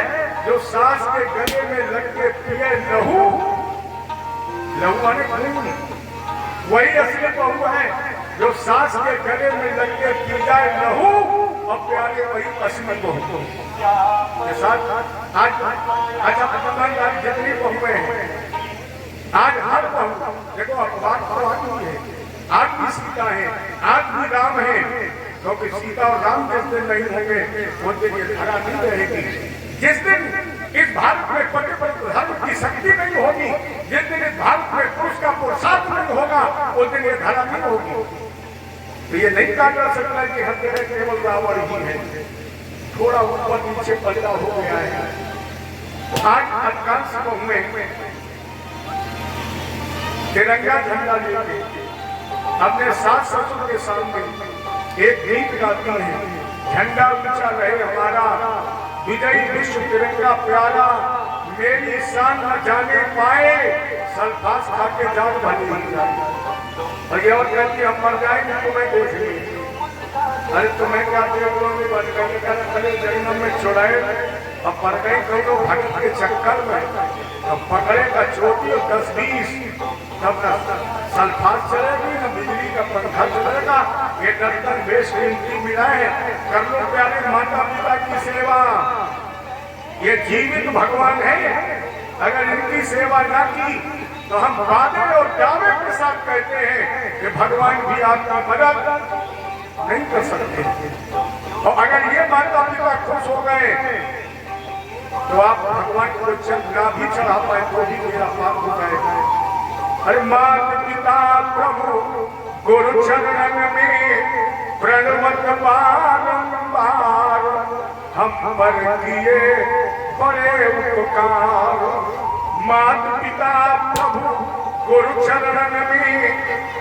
S1: जो सास के गले में लग के पिए लहू, लहू माने खून, वही असली बहू है। जो सास के गले में लग के पी जाए लहू और प्यारे, वही असली बहू। आज जितनी बहुएं हैं, आज हर बहू देखो अखबार पढ़ाती है, आज भी सीता है, आज भी राम है, क्योंकि सीता और राम जिस दिन नहीं होंगे वो दिन ये धरा नहीं रहेगी। जिस दिन इस भारत में पति धर्म की शक्ति नहीं होगी, जिस दिन इस भारत में पुरुष का पुरुषार्थ नहीं होगा, उस दिन ये धरा नहीं होगी। तो ये नहीं कहा जा सकता कि हर जगह केवल रावण ही है, थोड़ा ऊपर नीचे पलटा हो गया है। आज अधिकांश बहुएं तिरंगा झंडा लेके अपने सास ससुर के सामने एक गीत गाती है, झंडा ऊंचा रहे हमारा, विजयी विश्व तिरंगा प्यारा, मेरी शान न जाने पाए, सल्फास खा के जाओ भली बन जाए। और ये और कहती हम मर जाएंगे तुम्हें देख ली। अरे तुम्हें क्या देवलों बन गई जन्म में छुड़ाए और पड़ गई कहीं भक्त के चक्कर में, अब पकड़ेगा चोटी और 10-20, तब सल्फास चलेगी न बिजली का पंखा चलेगा। ये दर्शन बेश कीमती मिला है, कर लो प्यारे माता पिता की सेवा, ये जीवित भगवान है। अगर इनकी सेवा ना की तो हम वादे और दावे के साथ कहते हैं कि भगवान भी आपकी मदद नहीं कर सकते। और अगर ये माता पिता खुश हो गए तो आप भगवान को ना भी चढ़ा पाए तो भी मेरा पाप हो जाएगा। अरे माता पिता प्रभु गुरु चरण में प्रणवत बारंबार हम पर किए बड़े उपकार। मात पिता प्रभु गुरु चरण में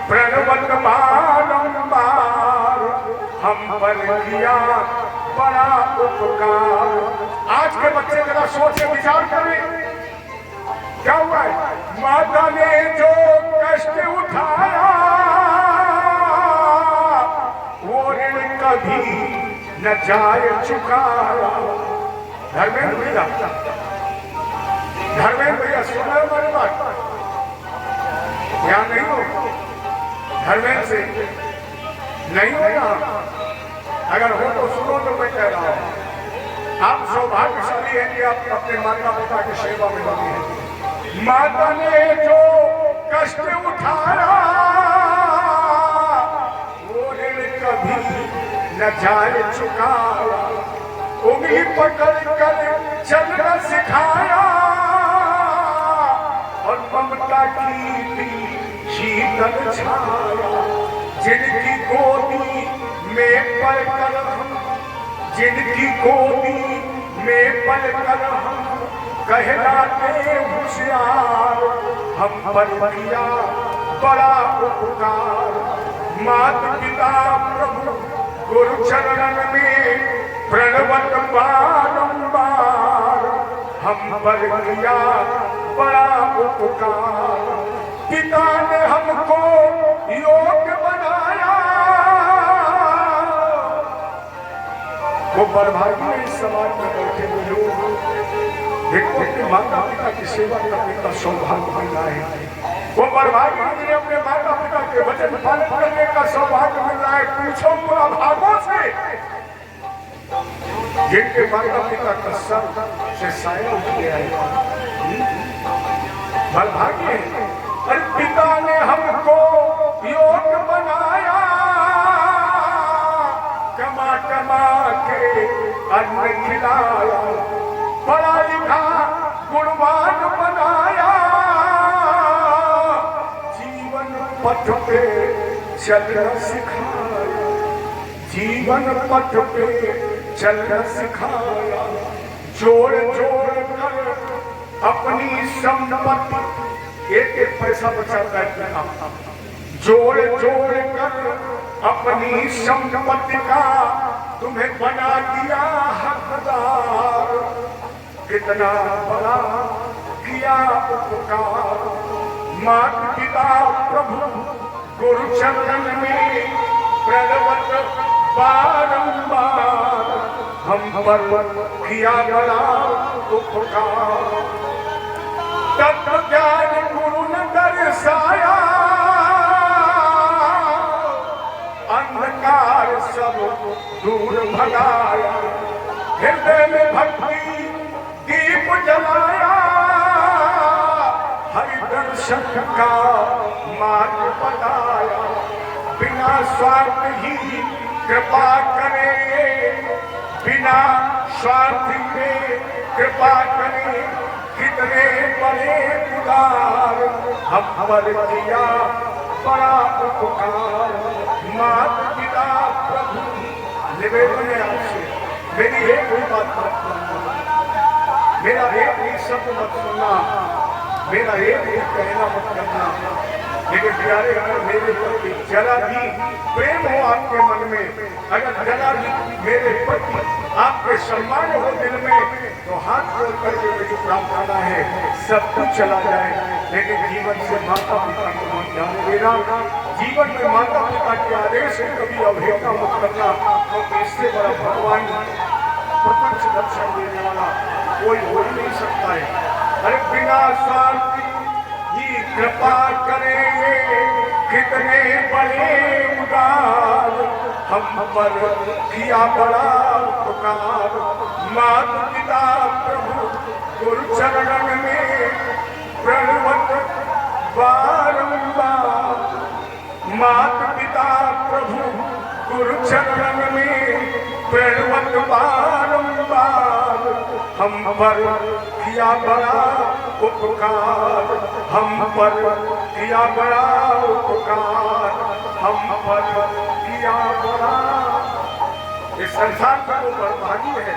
S1: प्रणवत बारंबार हम पर किया बड़ा उपकार। आज के बच्चे जरा सोच के विचार करें, क्या हुआ है? माता ने जो कष्ट उठाया वो ऋण कभी न जाए चुकाया। धर्मेंद्र भैया सुना हमारी बात? यहाँ नहीं हो? धर्मेंद्र से नहीं हो यहाँ? अगर हो तो सुनो तो मैं कह रहा हूँ, आप सौभाग्यशाली हैं कि आप अपने माता पिता की सेवा में लगे हैं। माता ने जो कष्ट उठाया वो ऋण कभी न जाए चुकाया। उंगली पकड़ कर चलना सिखाया और ममता की शीतल छाया। जिनकी गोदी में पलकर हम, जिनकी गोदी में पलकर हम कहलाते होशियार, हम पर किया बड़ा उपकार। मात पिता प्रभु गुरु चरण में प्रणवत बारंबार हम पर किया बड़ा उपकार। पिता ने हमको योग्य बनाया, वो बर्बादी में इस समाज में बैठे हुए लोग देखो अपने माता पिता की सेवा करने का सौभाग्य मिला है। वो बर्बादी में अपने माता पिता के वचन पालन करने का सौभाग्य मिल रहा है। पूछो तो अभागों से जिनके माता पिता का सर से साया उठ गया है, बर्भाग्य है। अरे पिता ने हमको योग्य बनाया, कमा कमा के अन्न खिलाया, पढ़ा लिखा गुणवान बनाया, जीवन पथ पे चलना सिखाया, जीवन पथ पे चलना सिखाया। जोड़ जोड़ कर अपनी संपत्ति, एक एक पैसा बचाता है, जोड़ जोड़ कर अपनी संपत्ति का तुम्हें बना दिया हकदार। कितना बड़ा किया उपकार। मात पिता प्रभु गुरु चरण में प्रणवत बारंबार हम पर किया बड़ा उपकार। तत्व ज्ञान गुरु न दर्शाया, अंधकार सब दूर भगाया। हृदय में भक्ति दीप जलाया, हरि दर्शन का मार्ग बताया। बिना स्वार्थ ही कृपा करे, बिना स्वार्थ में कृपा करे। कितने बड़े उदार हम पर किया बड़ा उपकार। मात पिता प्रभु निवेदन है आपसे, मेरी एक भी बात मत सुनना, मेरा एक भी शब्द मत सुनना, मेरा एक भी कहना मत करना। लेकिन प्यारे अगर मेरे प्रति जरा भी प्रेम हो आपके मन में, अगर जरा भी मेरे प्रति आपके सम्मान हो दिल में, तो हाथ जोड़ करके मेरी प्रार्थना है सब कुछ चला जाए, लेकिन जीवन से माता पिता को मत जाने देना। जीवन में माता पिता के आदेश से कभी अवहेलना मत करना, क्योंकि इससे बड़ा भगवान प्रत्यक्ष दर्शन देने वाला कोई हो ही नहीं सकता है। अरे बिना स्वार्थ ही कृपा करेंगे, कितने बड़े उदार हम पर किया बड़ा उपकार। मात पिता प्रभु गुरु चरण में प्रणवत बारंबार, मात पिता प्रभु गुरु चरण में प्रणवत बारंबार हम पर किया बड़ा उपकार हम पर किया बड़ा उपकार हम पर किया बड़ा। इस संसार का वो बर्बादी है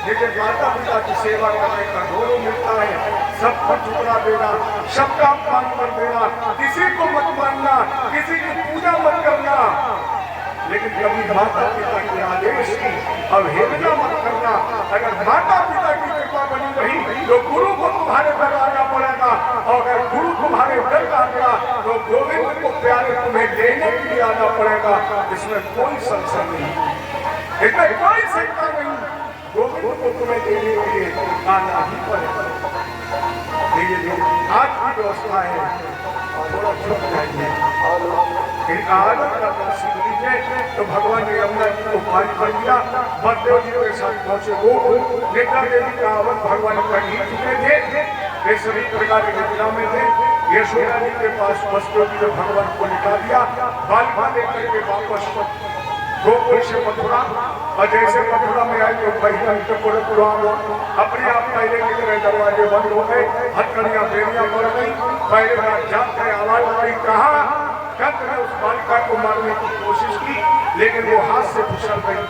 S1: जिसे माता पिता की सेवा करने का गौरव मिलता है, सबको ठुकरा देना, सबका अपमान कर देना, किसी को मत मानना, किसी की पूजा मत करना, लेकिन कभी माता पिता के आदेश की अवहेलना मत करना। अगर माता पिता की कृपा बनी रही तो गुरु को तुम्हारे घर आना पड़ेगा, और अगर गुरु तुम्हारे घर आ गया तो गोविंद को प्यारे तुम्हें लेने के लिए आना पड़ेगा। इसमें कोई संशय नहीं, इसमें कोई शंका नहीं, गोविंद को तुम्हें देने के लिए आना ही पड़ेगा। आज की व्यवस्था है, थोड़ा झुक जाइए, इनका आदर करना सीख लीजिए। तो भगवान ने यमुना जी को पार कर दिया, बलदेव जी के साथ पहुंचे वो नेता देवी का आवन भगवान कर ही चुके थे, वे सभी प्रकार के निद्रा में थे। यशोदा जी के पास बलदेव जी ने भगवान को निकाल दिया, बालिका लेकर के वापस गोकुल से मथुरा, और जैसे मथुरा में आए तो अपने आप पहले की तरह दरवाजे बंद हो गए, हथकड़ियां बेड़ियां पड़ गई, पहले बार जात के आवाज आई, कहा कंस ने उस बालिका को मारने की कोशिश की, लेकिन वो हाथ से फिसल गई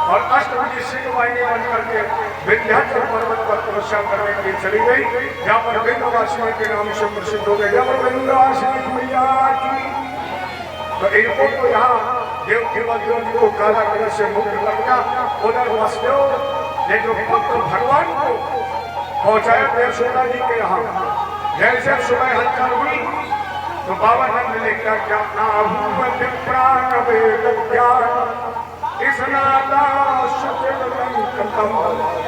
S1: और अष्टभुजी सिंह वाहिनी बन करके विंध्याचल पर्वत पर तपस्या करने के लिए चली गई, जहाँ पर विंध्यवासिनी के नाम से प्रसिद्ध हो गए। जहाँ पर विंध्यवासिनी मैया की, तो इनको तो यहाँ देव जी को काला कलर से मुक्त कर दिया। उधर वासुदेव ने जो पुत्र भगवान को पहुंचाया यशोदा जी के यहाँ, जैसे सुबह हल्का हुई तो बाबा नंद ने क्या क्या प्राण इस नाता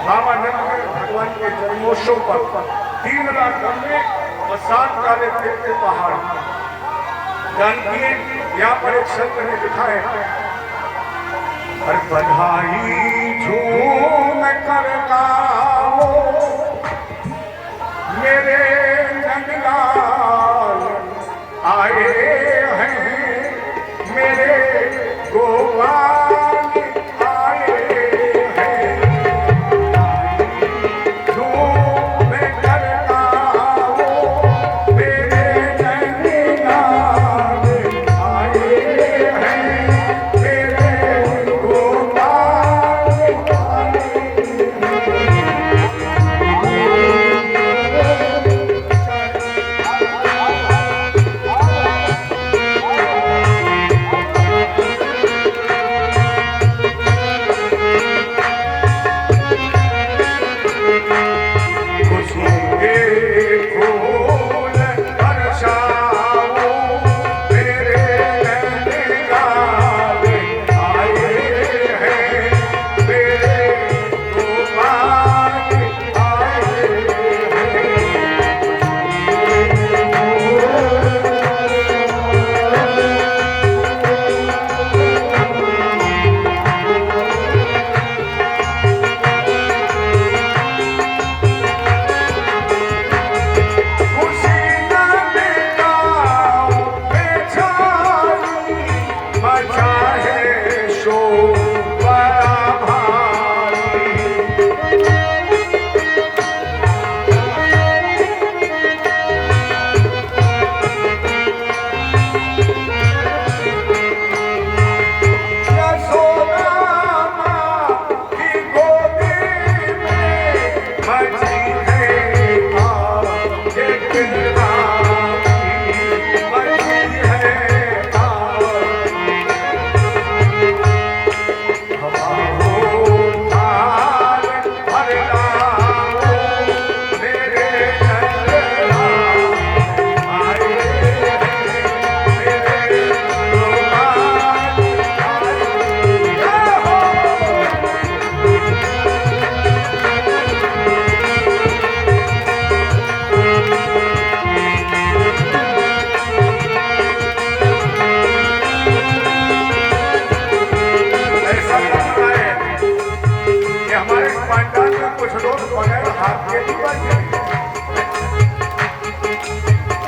S1: बाबा नंद ने भगवान के जन्मोत्सव पर 3 लाख गंगे और 7 काले पेड़ के पहाड़ दान किए। यहाँ पर एक संत ने लिखा है, बधाई झूम कर गाओ मेरे नंदलाल आए हैं, मेरे गोपाल आए हैं, झूम कर गाओ मेरे नंदलाल आए हैं, मेरे गोपाल आए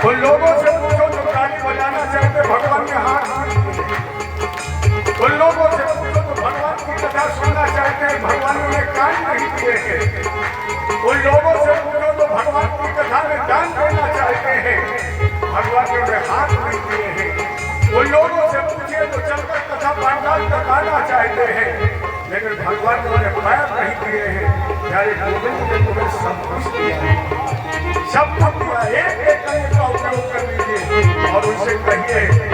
S1: उन लोगों से पूछो जो ताली बजाना चाहते भगवान ने हाथ नहीं दिए। उन लोगों से पूछो जो भगवान की कथा सुनना चाहते हैं भगवान ने कान नहीं दिए। उन लोगों से पूछो जो भगवान की कथा में वरदान देना चाहते हैं, भगवान ने उन्हें हाथ नहीं दिए हैं। वो लोगों से पूछे तो चलकर कथा पांडाल बताना चाहते हैं, लेकिन भगवान ने उन्हें पैर नहीं दिए हैं। प्यारे गोविंद ने तुम्हें सब कुछ दिया है, सब कुछ दिया। एक एक करने का उपयोग कर लीजिए और उनसे कहिए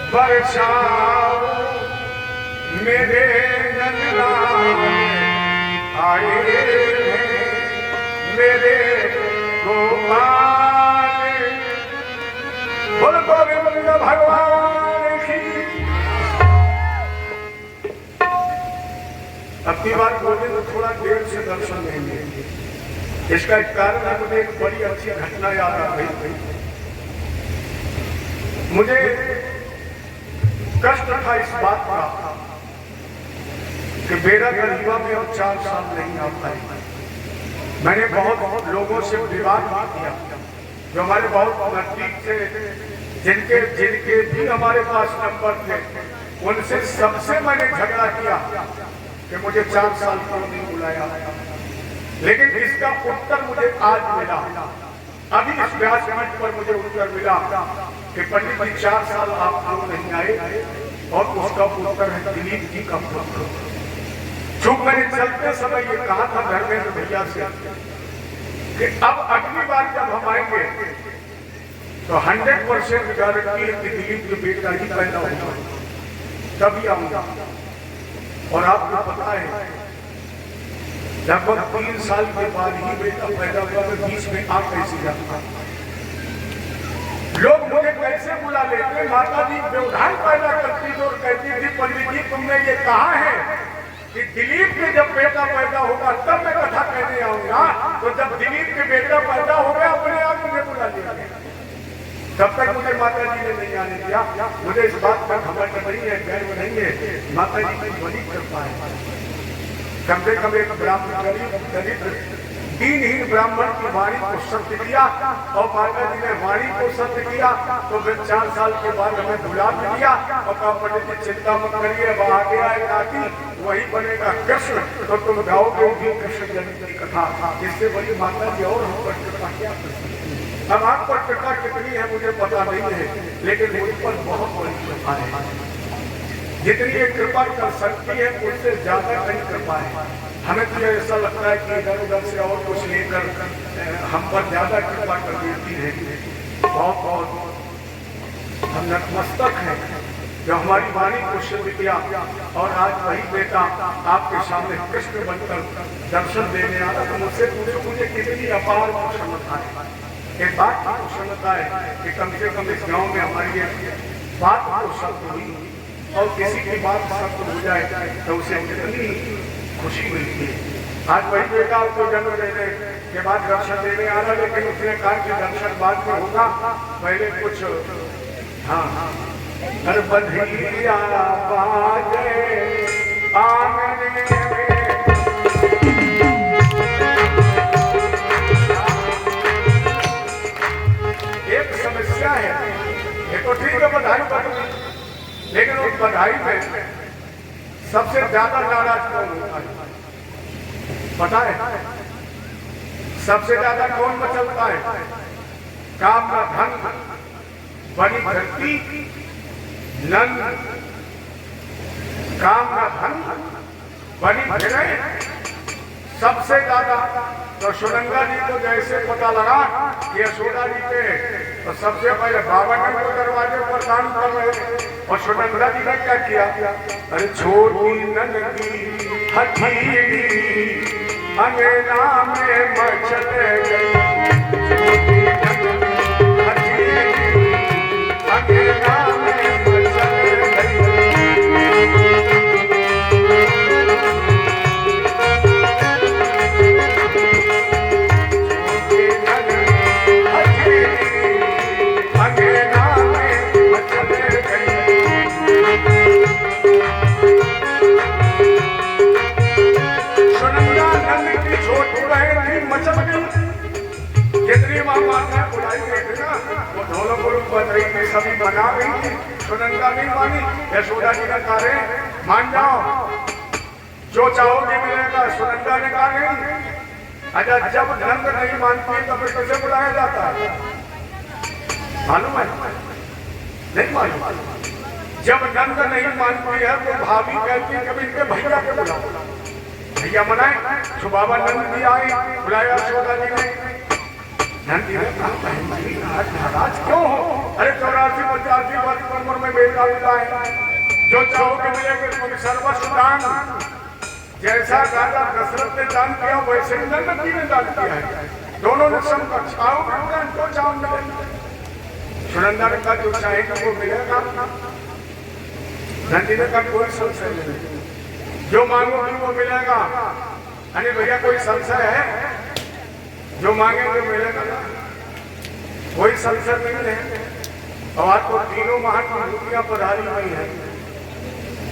S1: बरसाओ मेरे नंदलाल आए हैं मेरे गोपाल गोविंद भगवान की। अब की बात बोले तो थोड़ा देर से दर्शन देंगे। इसका एक कारण है, मुझे एक बड़ी अच्छी घटना याद आ गई। मुझे कष्ट था इस बात का कि बेड़ा गरीबा में अब 4 साल नहीं आ पाए। मैंने बहुत लोगों से विवाद किया जो हमारे बहुत नजदीक से, जिनके भी हमारे पास नंबर थे, उनसे सबसे मैंने झगड़ा किया कि मुझे 4 साल क्यों नहीं बुलाया। लेकिन इसका उत्तर मुझे आज मिला। अभी इस व्यासपीठ पर मुझे उत्तर मिला कि पंडित जी 4 साल आप क्यों नहीं आए, और उसका उत्तर है दिलीप जी का पुत्र। चूंकि मैंने चलते समय ये कहा था धर्मेंद्र भैया से कि अब अगली बार जब हम आएंगे तो 100% गारंटी है कि दिलीप के बेटा ही पैदा होगा, तभी आऊंगा। और आपको पता है लगभग 3 साल के बाद ही बेटा पैदा हुआ, मैं बीच में आ कैसे जाता। लोग मुझे कैसे बुला लेते, माता जी व्यवधान पैदा करती थी और कहती थी पंडित जी तुमने ये कहा है कि दिलीप के जब बेटा पैदा होगा तब मैं कथा कहने आऊंगा, तो जब दिलीप के बेटा पैदा हो गया अपने आप मुझे बुला लिया। तब तक मुझे माता जी ने नहीं आने दिया। मुझे इस बात पर घमंड नहीं है, गर्व नहीं है, माता जी की बड़ी कृपा है। कम से कम एक ब्राह्मण दलित दीनहीन ब्राह्मण की वाणी को सत्य किया, और माता जी ने वाणी को सत्य किया, तो फिर 4 साल के बाद हमें बुला भी लिया और कहा पंडित जी चिंता मत करिए, वह आ गया है नाती, वही बनेगा कृष्ण, तो तुम गाओगे भी कृष्ण जन्म की कथा। इससे बड़ी माता जी और हम पर कृपा क्या कर सकती है। अब आप पर कृपा कितनी है मुझे पता नहीं है, लेकिन मुझ पर बहुत बड़ी कृपा है। जितनी ये कृपा कर सकती है उससे ज्यादा कहीं कृपा है। हमें तो ऐसा लगता है कि इधर उधर से और कुछ लेकर हम पर ज्यादा कृपा कर देती है। बहुत बहुत हम नतमस्तक हैं जो हमारी वाणी को सिद्ध किया, और आज वही बेटा आपके सामने कृष्ण बनकर दर्शन देने आ रहा। तो मुझसे पूछो मुझे कितनी अपार प्रसन्नता है। एक बात की प्रसन्नता है कि कम से कम इस गाँव में हमारी बात को शब्द हुई, और किसी की बात शब्द हो जाए तो उसे कितनी खुशी मिलती है। आज वही बेटा उसको जन्म देने के बाद दर्शन देने आ रहा, लेकिन उसने कहा कि दर्शन बाद में होगा, पहले कुछ हाँ बधिया बाजे आंगने में। एक समस्या है, ये तो ठीक है बधाई बधाई, लेकिन उस बधाई में सबसे ज्यादा नाराज कौन होता है पता है? सबसे ज्यादा कौन मचलता है? काम का धन, बड़ी धरती, नंद, काम का धन, बड़ी भजन, सबसे ज्यादा। तो सुरंगा जी को जैसे पता लगा कि यशोदा जी के, तो सबसे पहले बाबा जी को दरवाजे पर दान कर रहे, और सुनंदा जी ने क्या किया? अरे छोटी नंदी हथेली अंगना में मचल गई, छोटी नंदी हथेली अंगना में मचल गई। जितनी माता बुलाई गई थी ना, वो ढोलक बज रही थी, सभी बना रही थी। सुनंदा नहीं मानी, यशोदा जी ने कहा मान जाओ, जो चाहोगे मिलेगा। सुनंदा ने कहा नहीं। अच्छा, जब नंद नहीं मानती तो फिर कैसे बुलाया जाता है? मालूम है? नहीं मालूम। जब नंद नहीं मानती है तो भाभी कहती है कभी इनके भैया के बुलाओ, भैया मनाए। तो बाबा नंद भी आए, बुलाया यशोदा जी ने। नंद जी ने कहा नाराज क्यों हो? अरे 84-85 वर्ष की उम्र में बेटा हुआ है, जो चाहोगे मिलेगा। तुम सर्वसुदान, जैसा राजा दशरथ ने दान किया वैसे ही नंद जी ने दान किया है। दोनों ने समकक्ष, आओ जो चाहो मिलेगा। सुरेंद्र का जो चाहेंगे वो मिलेगा। नंदिनी का कोई संशय नहीं, जो मांगोगे वो मिलेगा। अरे भैया कोई संशय है? जो मांगेंगे मिलेगा ना, कोई संशय नहीं है। और आज तो तीनों महान विभूतियां पधारी हुई हैं।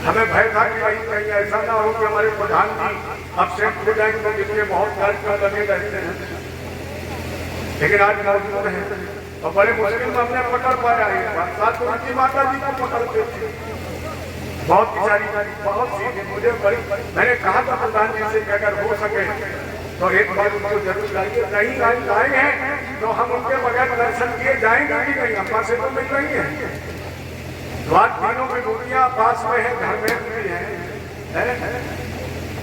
S1: हमें भय था कि कहीं ऐसा ना हो कि हमारे प्रधान जी अपसेट हो जाएंगे, तो जिसके बहुत कार्यक्रम लगे रहते हैं, लेकिन आज मौजूद है और बड़े मुश्किल में हमने पकड़ पाया है। साथ तो उनकी माता जी को पकड़ते थे, बहुत बेचारी बहुत सीधी। मुझे बड़ी मैंने कहा था प्रधान जी से कि अगर हो सके तो एक बार उनको जरूर लाइए। नहीं लाए हैं तो हम उनके बगैर दर्शन किए जाएंगे कि नहीं, अम्मा से तो मिल रही है। तो आज तीनों विभूतियां पास में है, घर में भी है।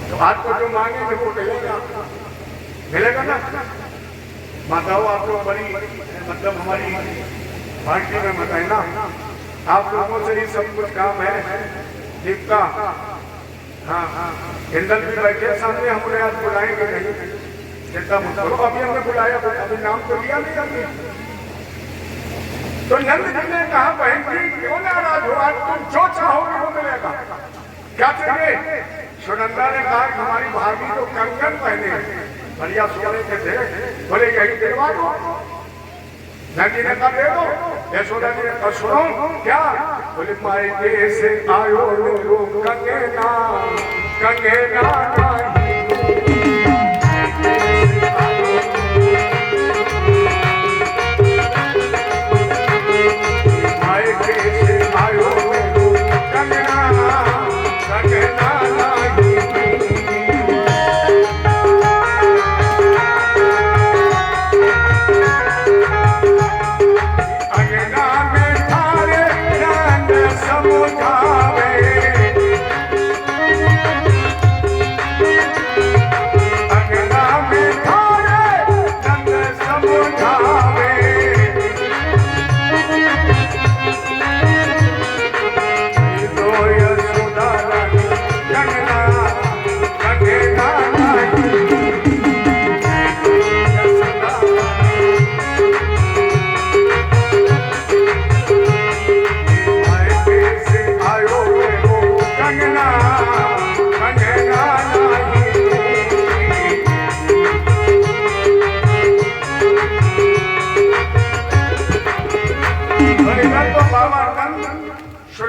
S1: तो आज को जो मांगेंगे वो मिलेगा, मिलेगा ना। माताओं आप लोग बड़ी मतलब हमारी पार्टी में बताए ना, आप लोगों से ही सब कुछ काम है। दीपिका हाँ इंदल भी बैठे सामने, हमने आज बुलाएंगे नहीं, चिंता मत करो। अभी हमने बुलाया, अभी नाम तो लिया नहीं अभी। तो नंद जी ने कहा बहन जी क्यों नाराज हो, आज तुम जो चाहोगे वो मिलेगा। क्या चाहिए? सुनंदा ने कहा कि हमारी भाभी तो कंगन पहने बढ़िया सोने के थे, बोले यही दिलवा दो। नंद जी ने कहा दे दो। यशोदा जी ने कहा सुनो क्या? बोले मायके से आयो रो कंगना कंगना मायके से आयो रो कंगना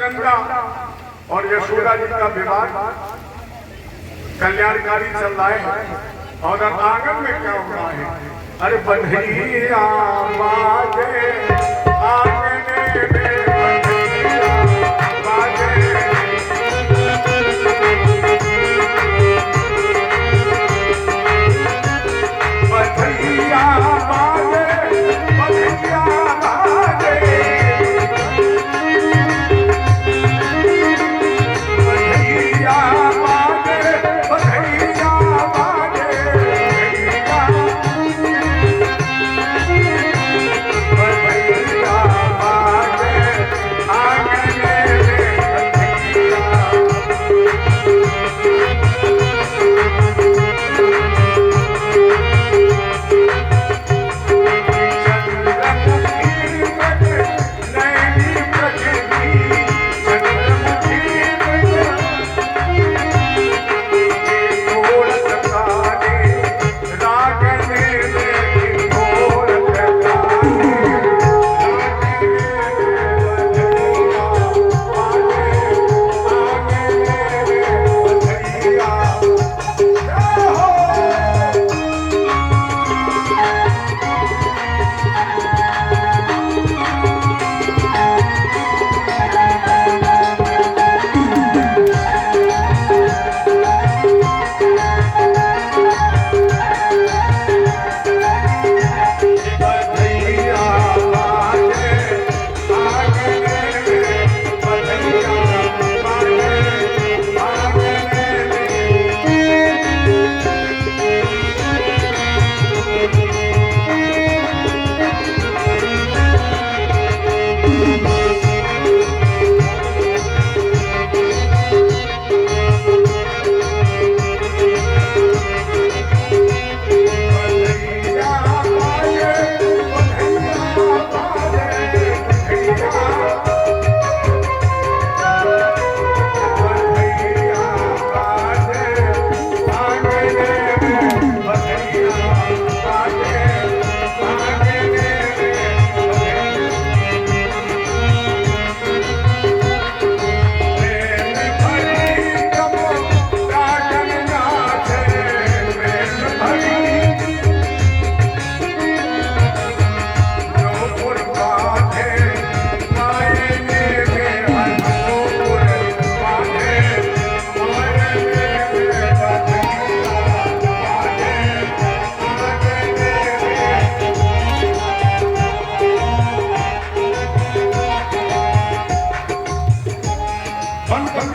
S1: कंगना और यशोदा जी का विवाह कल्याणकारी चल रहा है। और आंगन में क्या हो रहा है? अरे बंधैया बाजे आंगने में बाजे बंधैया बाजे बंधैया बाजे Yeah. बंद कर